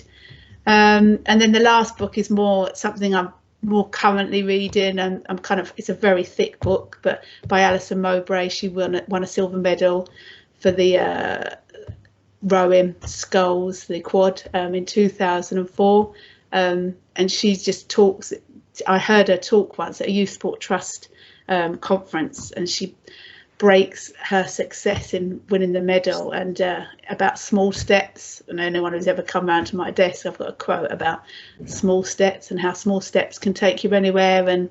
S2: And then the last book is more something I'm more currently reading, and I'm kind of, it's a very thick book, but by Alison Mowbray. She won a silver medal for the rowing sculls, the quad, in 2004, and she just talks. I heard her talk once at a Youth Sport Trust conference, and she breaks her success in winning the medal and about small steps. And anyone who's ever come round to my desk, I've got a quote about small steps and how small steps can take you anywhere, and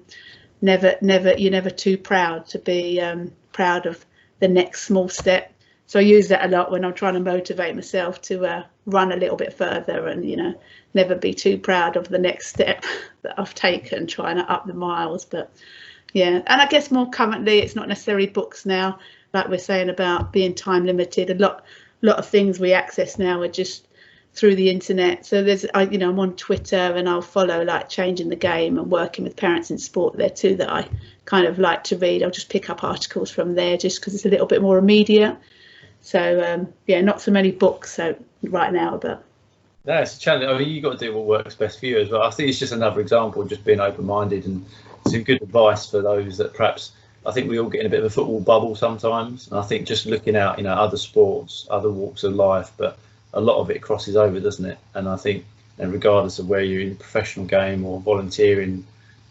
S2: you're never too proud to be proud of the next small step. So I use that a lot when I'm trying to motivate myself to run a little bit further, and, you know, never be too proud of the next step that I've taken, trying to up the miles. But yeah, and I guess more currently, it's not necessarily books now, like we're saying about being time limited. A lot of things we access now are just through the internet. So I'm on Twitter, and I'll follow like Changing the Game and Working with Parents in Sport there too, that I kind of like to read. I'll just pick up articles from there just because it's a little bit more immediate. So yeah, not so many books right now, but
S1: no, it's a challenge. I mean, you've got to do what works best for you as well. I think it's just another example of just being open-minded, and some good advice for those that perhaps, I think we all get in a bit of a football bubble sometimes, and I think just looking out, you know, other sports, other walks of life, but a lot of it crosses over, doesn't it? And I think, and regardless of where you're in the professional game or volunteering,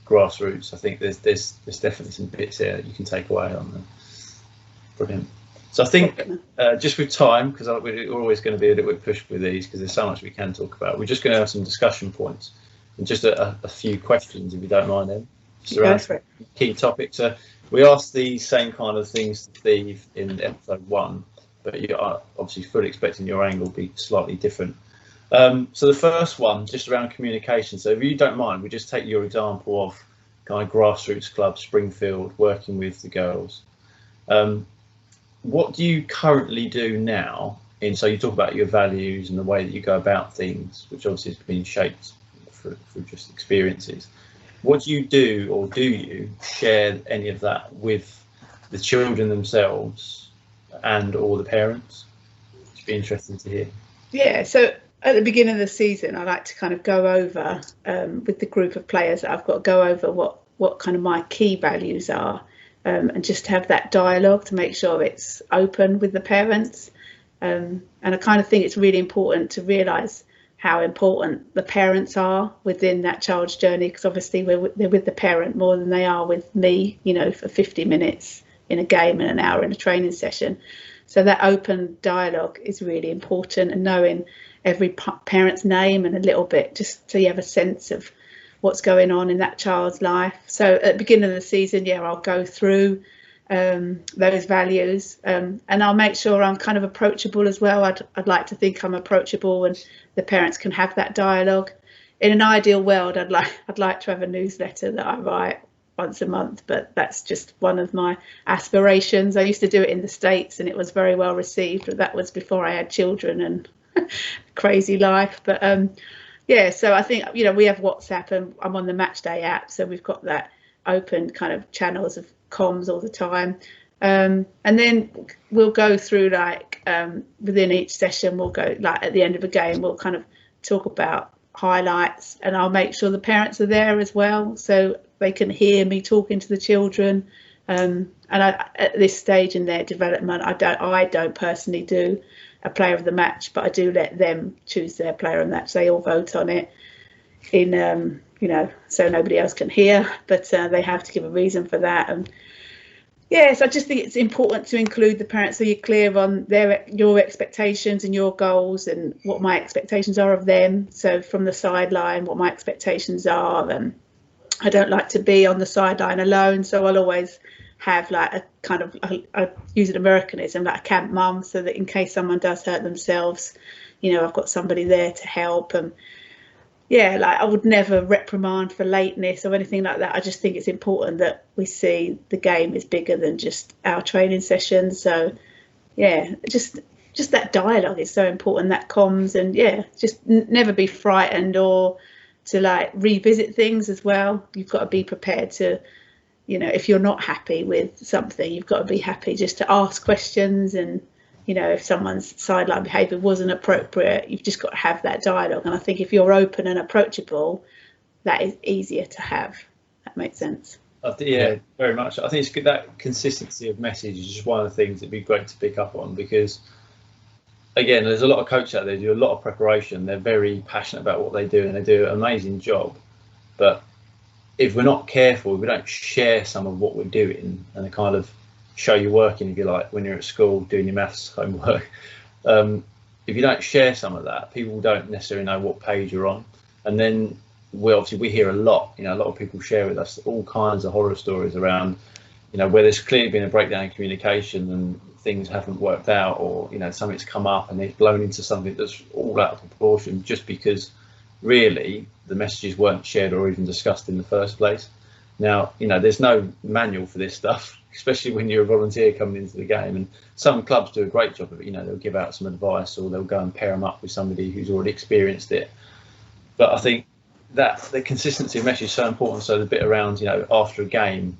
S1: grassroots, I think there's definitely some bits there that you can take away on them. Brilliant. So I think just with time, because we're always going to be a little bit pushed with these because there's so much we can talk about, we're just going to have some discussion points and just a few questions, if you don't mind, them, just around key topics. So we asked the same kind of things to Steve in episode 1, but you are obviously fully expecting your angle will be slightly different. So the first one, just around communication. So if you don't mind, we just take your example of kind of grassroots club, Springfield, working with the girls. What do you currently do now? So you talk about your values and the way that you go about things, which obviously has been shaped through just experiences. What do you do, or do you share any of that with the children themselves and or the parents? It'd be interesting to hear.
S2: Yeah, so at the beginning of the season, I like to kind of go over with the group of players that I've got, go over what kind of my key values are, and just have that dialogue to make sure it's open with the parents. And I kind of think it's really important to realise how important the parents are within that child's journey, because obviously they're with the parent more than they are with me, you know, for 50 minutes in a game and an hour in a training session. So that open dialogue is really important, and knowing every parent's name and a little bit, just so you have a sense of what's going on in that child's life. So at the beginning of the season, yeah, I'll go through those values, and I'll make sure I'm kind of approachable as well. I'd like to think I'm approachable and the parents can have that dialogue. In an ideal world, I'd like to have a newsletter that I write once a month, but that's just one of my aspirations. I used to do it in the States and it was very well received, but that was before I had children and crazy life. But yeah, so I think, you know, we have WhatsApp and I'm on the Matchday app, so we've got that open kind of channels of comms all the time. And then we'll go through, like, within each session, we'll go, like, at the end of a game, we'll kind of talk about highlights, and I'll make sure the parents are there as well, so they can hear me talking to the children. And at this stage in their development, I don't personally do a player of the match, but I do let them choose their player of the match. They all vote on it in, you know, so nobody else can hear, but they have to give a reason for that. And yes, I just think it's important to include the parents, so you're clear on your expectations and your goals and what my expectations are of them. So from the sideline, what my expectations are. And I don't like to be on the sideline alone, so I'll always have, like, a kind of, I use an Americanism, like a camp mum, so that in case someone does hurt themselves, you know, I've got somebody there to help. And yeah, like, I would never reprimand for lateness or anything like that. I just think it's important that we see the game is bigger than just our training sessions. So yeah, just that dialogue is so important, that comms, and yeah, just never be frightened or to, like, revisit things as well. You've got to be prepared to, you know, if you're not happy with something, you've got to be happy just to ask questions. And, you know, if someone's sideline behaviour wasn't appropriate, you've just got to have that dialogue. And I think if you're open and approachable, that is easier to have. That makes sense.
S1: Yeah, very much. I think it's good, that consistency of message is just one of the things that'd be great to pick up on, because again, there's a lot of coaches out there who do a lot of preparation. They're very passionate about what they do and they do an amazing job. But if we're not careful, if we don't share some of what we're doing and the kind of show you're working, if you like, when you're at school doing your maths homework, if you don't share some of that, people don't necessarily know what page you're on. And then we hear a lot, you know, a lot of people share with us all kinds of horror stories around, you know, where there's clearly been a breakdown in communication and things haven't worked out, or, you know, something's come up and it's blown into something that's all out of proportion just because really the messages weren't shared or even discussed in the first place. Now, you know, there's no manual for this stuff, especially when you're a volunteer coming into the game, and some clubs do a great job of it. You know, they'll give out some advice or they'll go and pair them up with somebody who's already experienced it. But I think that the consistency of message is so important. So the bit around, you know, after a game,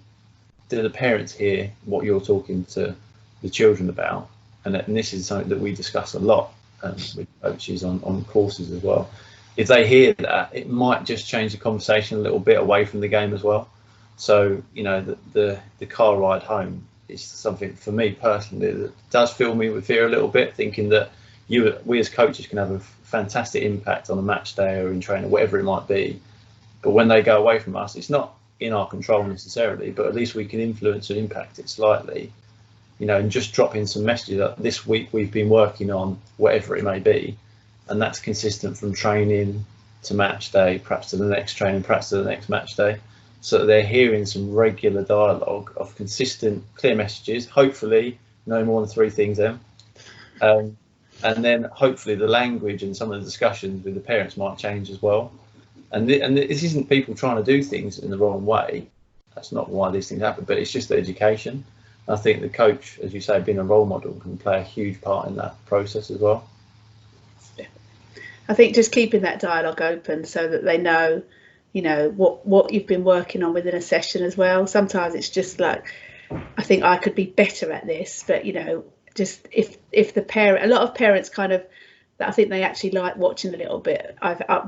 S1: do the parents hear what you're talking to the children about? And this is something that we discuss a lot with coaches on courses as well. If they hear that, it might just change the conversation a little bit away from the game as well. So, you know, the car ride home is something for me personally that does fill me with fear a little bit, thinking that, we as coaches can have a fantastic impact on a match day or in training, whatever it might be. But when they go away from us, it's not in our control necessarily, but at least we can influence and impact it slightly, you know, and just drop in some messages that this week we've been working on whatever it may be, and that's consistent from training to match day, perhaps to the next training, perhaps to the next match day, so that they're hearing some regular dialogue of consistent, clear messages, hopefully no more than 3 things then. And then hopefully the language and some of the discussions with the parents might change as well. And this isn't people trying to do things in the wrong way. That's not why these things happen, but it's just education. I think the coach, as you say, being a role model can play a huge part in that process as well.
S2: Yeah. I think just keeping that dialogue open so that they know, you know, what you've been working on within a session as well. Sometimes it's just like, I think I could be better at this, but, you know, just if the parent, a lot of parents kind of, I think they actually like watching a little bit.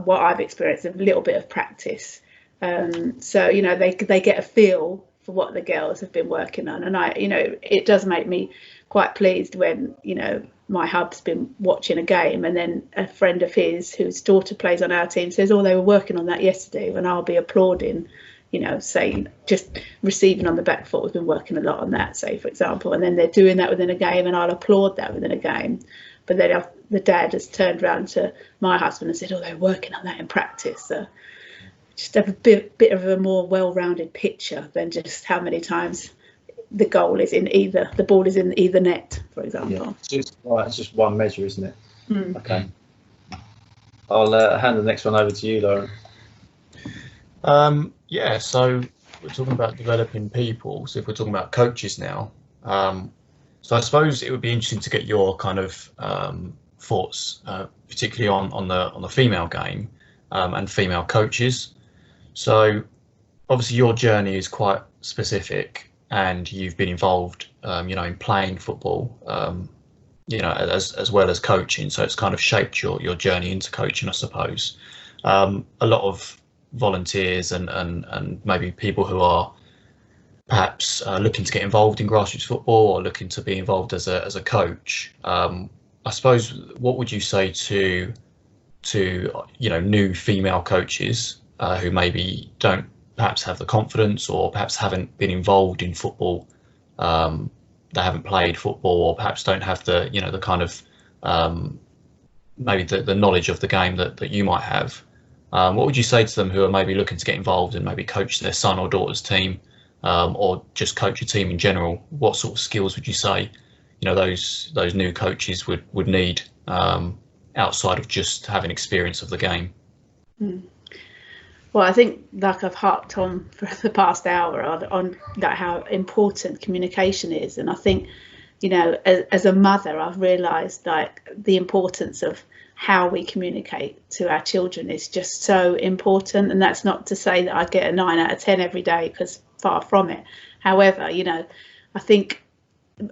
S2: What I've experienced, a little bit of practice. So, you know, they get a feel for what the girls have been working on. And you know, it does make me quite pleased when, you know, my hub's been watching a game and then a friend of his whose daughter plays on our team says, oh, they were working on that yesterday, and I'll be applauding, you know, saying, just receiving on the back foot, we've been working a lot on that, say, for example, and then they're doing that within a game and I'll applaud that within a game. But then the dad has turned around to my husband and said, oh, they're working on that in practice. So just have a bit of a more well-rounded picture than just how many times the ball is in either net, for example.
S1: Yeah, it's just one measure, isn't it? Mm. Okay. I'll hand the next one over to you, Lauren.
S3: Yeah, so we're talking about developing people. So if we're talking about coaches now, so I suppose it would be interesting to get your kind of thoughts, particularly on the female game and female coaches. So obviously your journey is quite specific, and you've been involved, you know, in playing football, you know, as well as coaching. So it's kind of shaped your journey into coaching, I suppose. A lot of volunteers and maybe people who are perhaps looking to get involved in grassroots football or looking to be involved as a coach. I suppose, what would you say to you know, new female coaches who maybe don't perhaps have the confidence, or perhaps haven't been involved in football, they haven't played football, or perhaps don't have the, you know, the kind of maybe the knowledge of the game that you might have? What would you say to them who are maybe looking to get involved and maybe coach their son or daughter's team, or just coach a team in general? What sort of skills would you say, you know, those new coaches would need outside of just having experience of the game?
S2: Well, I think, like I've harped on for the past hour on like how important communication is, and I think, you know, as a mother, I've realised like the importance of how we communicate to our children is just so important. And that's not to say that I get a 9 out of 10 every day, because far from it. However, you know, I think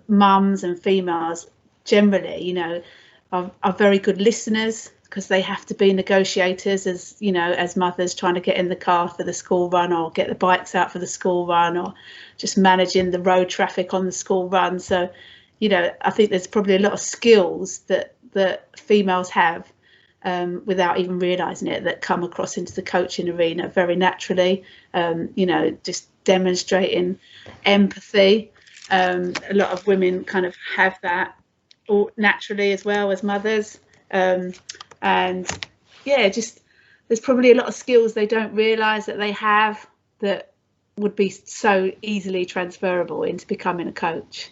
S2: mums and females generally, you know, are very good listeners, because they have to be negotiators, as you know, as mothers trying to get in the car for the school run, or get the bikes out for the school run, or just managing the road traffic on the school run. So, you know, I think there's probably a lot of skills that females have without even realising it, that come across into the coaching arena very naturally. You know, just demonstrating empathy. A lot of women kind of have that naturally as well as mothers. And yeah, just there's probably a lot of skills they don't realise that they have that would be so easily transferable into becoming a coach.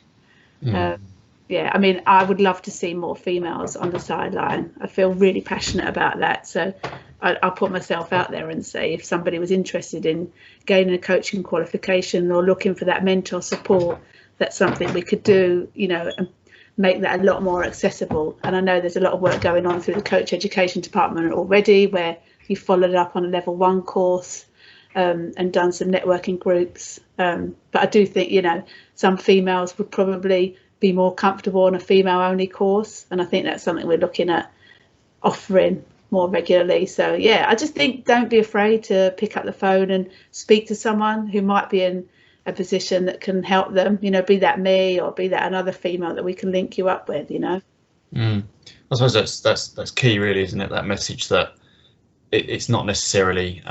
S2: Yeah, I mean, I would love to see more females on the sideline. I feel really passionate about that. So I'll put myself out there and say, if somebody was interested in gaining a coaching qualification or looking for that mentor support, that's something we could do, you know, and make that a lot more accessible. And I know there's a lot of work going on through the coach education department already, where you followed up on a level 1 course and done some networking groups. But I do think, you know, some females would probably be more comfortable on a female only course. And I think that's something we're looking at offering more regularly. So yeah, I just think don't be afraid to pick up the phone and speak to someone who might be in a position that can help them, you know, be that me or be that another female that we can link you up with, you know.
S3: I suppose that's key, really, isn't it? That message that it's not necessarily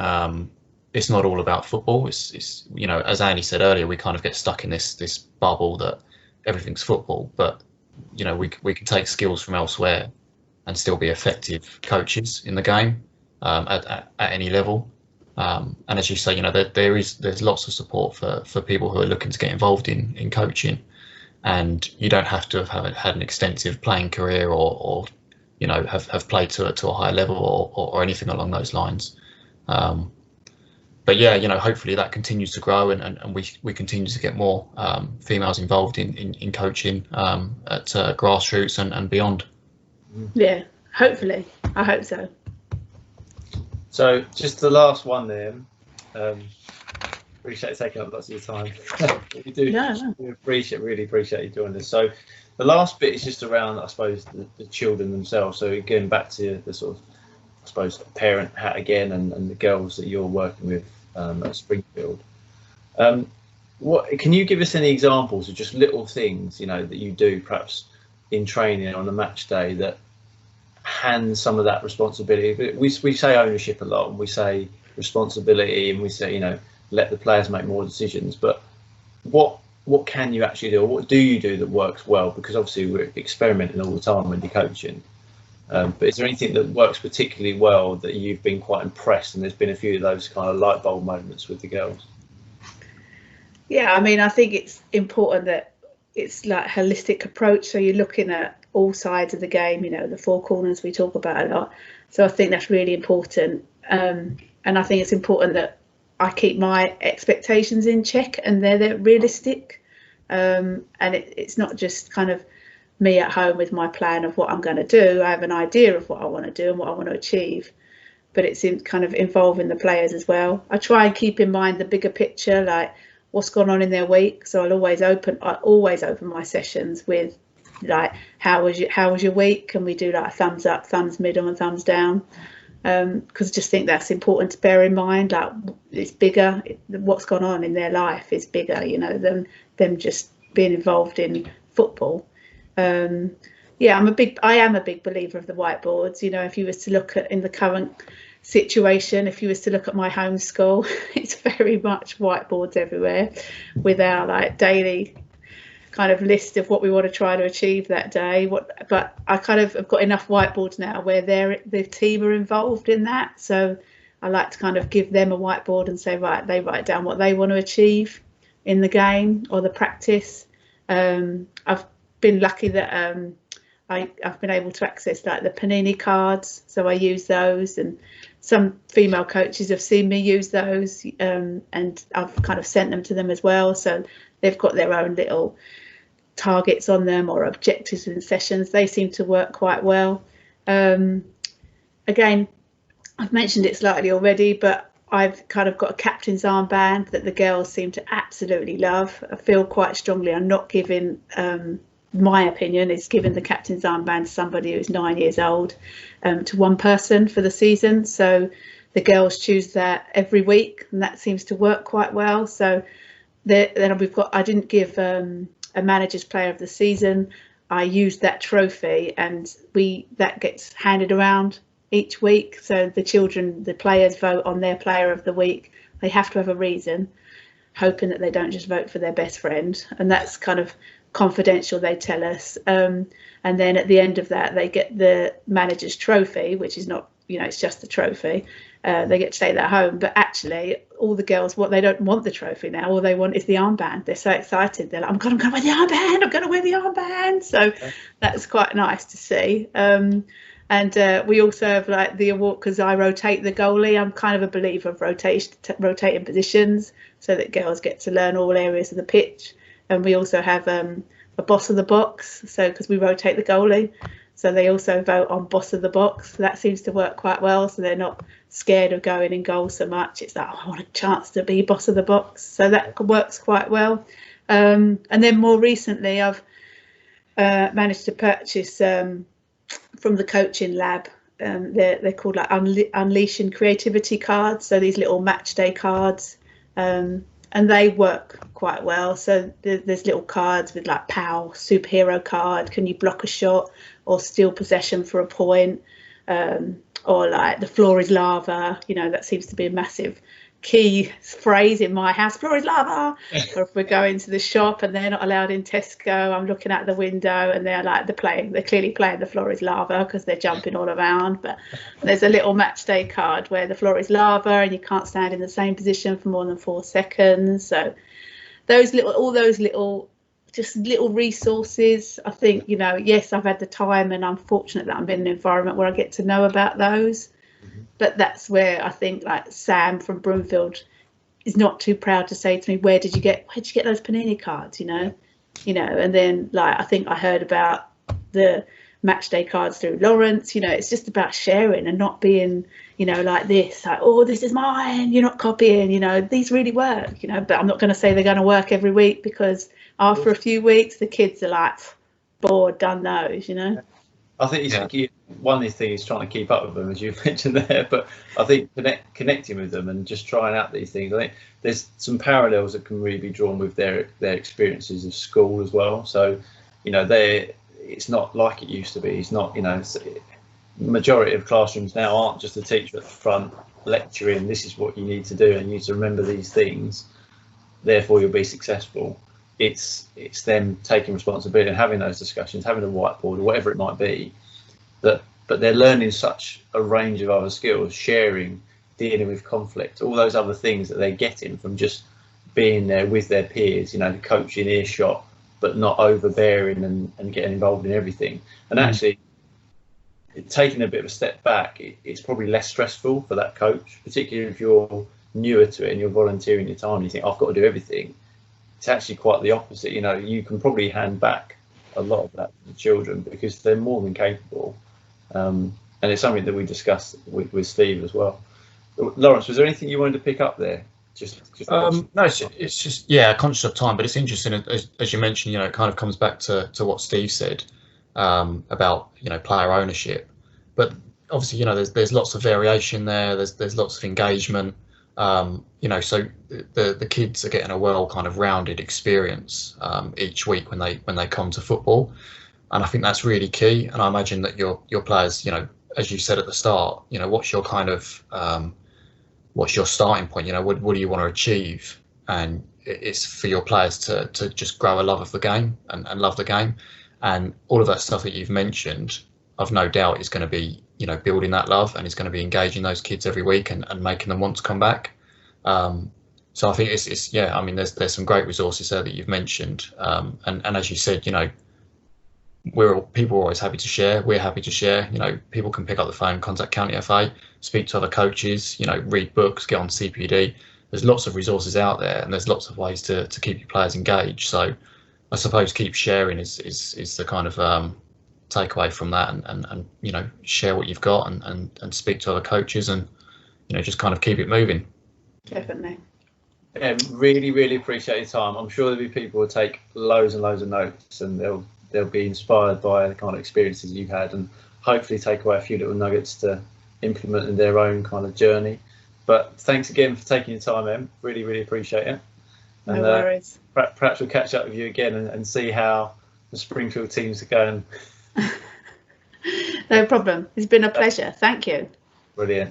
S3: it's not all about football. It's you know, as Andy said earlier, we kind of get stuck in this bubble that everything's football, but you know, we can take skills from elsewhere and still be effective coaches in the game at any level. And as you say, you know, there's lots of support for people who are looking to get involved in coaching, and you don't have to have had an extensive playing career or you know, have played to a higher level or anything along those lines. But yeah, you know, hopefully that continues to grow and we continue to get more females involved in coaching at grassroots and beyond.
S2: Yeah, hopefully. I hope so.
S1: So just the last one there. Appreciate taking up lots of your time. We do really appreciate you doing this. So the last bit is just around, I suppose, the children themselves. So again, back to the sort of, I suppose, parent hat again, and the girls that you're working with at Springfield. What can you give us any examples of just little things, you know, that you do perhaps in training on a match day that hand some of that responsibility? We say ownership a lot, and we say responsibility, and we say, you know, let the players make more decisions. But what can you actually do, or what do you do that works well? Because obviously we're experimenting all the time when you're coaching. But is there anything that works particularly well that you've been quite impressed, and there's been a few of those kind of light bulb moments with the girls?
S2: Yeah, I mean, I think it's important that it's like a holistic approach. So you're looking at all sides of the game, you know, the four corners we talk about a lot. So I think that's really important. And I think it's important that I keep my expectations in check and they're realistic. And it's not just kind of me at home with my plan of what I'm going to do. I have an idea of what I want to do and what I want to achieve, but it's in kind of involving the players as well. I try and keep in mind the bigger picture, like what's gone on in their week. So I always open my sessions with like, how was your week? And we do like a thumbs up, thumbs middle and thumbs down. Because I just think that's important to bear in mind. Like, it's bigger. What's gone on in their life is bigger, you know, than them just being involved in football. Yeah, I am a big believer of the whiteboards. You know, if you was to look at in the current situation, if you was to look at my home school, it's very much whiteboards everywhere with our like daily kind of list of what we want to try to achieve that day. But I kind of have got enough whiteboards now where the team are involved in that. So I like to kind of give them a whiteboard and say, right, they write down what they want to achieve in the game or the practice. I've been lucky that I've been able to access like the Panini cards, so I use those, and some female coaches have seen me use those, and I've kind of sent them to them as well, so they've got their own little targets on them or objectives in sessions. They seem to work quite well. Again, I've mentioned it slightly already, but I've kind of got a captain's armband that the girls seem to absolutely love. I feel quite strongly I'm not giving my opinion is giving the captain's armband to somebody who's 9 years old to one person for the season. So the girls choose that every week, and that seems to work quite well. So then I didn't give a manager's player of the season. I used that trophy, and that gets handed around each week. So the players vote on their player of the week. They have to have a reason, hoping that they don't just vote for their best friend, and that's kind of confidential, they tell us. And then at the end of that, they get the manager's trophy, which is not, you know, it's just the trophy. They get to take that home, but actually all the girls, they don't want the trophy now, all they want is the armband. They're so excited, they're like, I'm going to wear the armband, I'm going to wear the armband. So that's quite nice to see. And we also have like the award, because I rotate the goalie. I'm kind of a believer of rotating positions so that girls get to learn all areas of the pitch. And we also have a boss of the box, so because we rotate the goalie, so they also vote on boss of the box. So that seems to work quite well, so they're not scared of going in goal so much. It's like, oh, I want a chance to be boss of the box, so that works quite well. And then more recently, I've managed to purchase from the coaching lab. They're called like Unleashing Creativity cards, so these little match day cards. And and they work quite well. So there's little cards with like POW, superhero card, can you block a shot or steal possession for a point, or like the floor is lava, you know, that seems to be a massive key phrase in my house, floor is lava. Or if we're going to the shop and they're not allowed in Tesco, I'm looking out the window and they're clearly playing the floor is lava because they're jumping all around. But there's a little match day card where the floor is lava and you can't stand in the same position for more than 4 seconds. So all those little resources, I think, you know, yes, I've had the time and I'm fortunate that I'm in an environment where I get to know about those. But that's where I think like Sam from Broomfield is not too proud to say to me, where'd you get those Panini cards, you know, and then like I think I heard about the match day cards through Lawrence. You know, it's just about sharing and not being, you know, like this, like, oh, this is mine, you're not copying, you know, these really work, you know. But I'm not going to say they're going to work every week, because after a few weeks the kids are like bored, done those, you know.
S1: I think one of these things is trying to keep up with them, as you mentioned there, but I think connecting with them and just trying out these things. I think there's some parallels that can really be drawn with their experiences of school as well. So, you know, it's not like it used to be. It's not, you know, majority of classrooms now aren't just a teacher at the front lecturing, this is what you need to do and you need to remember these things, therefore you'll be successful. It's them taking responsibility and having those discussions, having a whiteboard or whatever it might be, but they're learning such a range of other skills, sharing, dealing with conflict, all those other things that they're getting from just being there with their peers, you know, the coaching earshot, but not overbearing and getting involved in everything. And actually taking a bit of a step back, it's probably less stressful for that coach, particularly if you're newer to it and you're volunteering your time and you think, I've got to do everything. It's actually quite the opposite. You know, you can probably hand back a lot of that to the children because they're more than capable. And it's something that we discussed with Steve as well. Lawrence, was there anything you wanted to pick up there?
S3: No, it's just, yeah, conscious of time, but it's interesting, as you mentioned, you know, it kind of comes back to what Steve said about, you know, player ownership. But obviously, you know, there's lots of variation there. There's lots of engagement. You know, so the kids are getting a well kind of rounded experience each week when they come to football, and I think that's really key. And I imagine that your players, you know, as you said at the start, you know, what's your kind of what's your starting point? You know, what do you want to achieve? And it's for your players to just grow a love of the game and love the game, and all of that stuff that you've mentioned, I've no doubt is going to be, you know, building that love, and it's going to be engaging those kids every week and making them want to come back. So I think it's yeah, I mean, there's some great resources there that you've mentioned, and as you said, you know, people are always happy to share. We're happy to share. You know, people can pick up the phone, contact County FA, speak to other coaches, you know, read books, get on CPD. There's lots of resources out there, and there's lots of ways to keep your players engaged. So I suppose keep sharing is the kind of takeaway from that, and you know, share what you've got and speak to other coaches, and you know, just kind of keep it moving.
S2: Definitely.
S1: Yeah, really appreciate your time. I'm sure there'll be people who take loads and loads of notes, and they'll be inspired by the kind of experiences you've had, and hopefully take away a few little nuggets to implement in their own kind of journey. But thanks again for taking your time, Em. Really appreciate it. And,
S2: no worries.
S1: Perhaps we'll catch up with you again and see how the Springfield teams are going.
S2: No problem. It's been a pleasure. Thank you.
S1: Brilliant.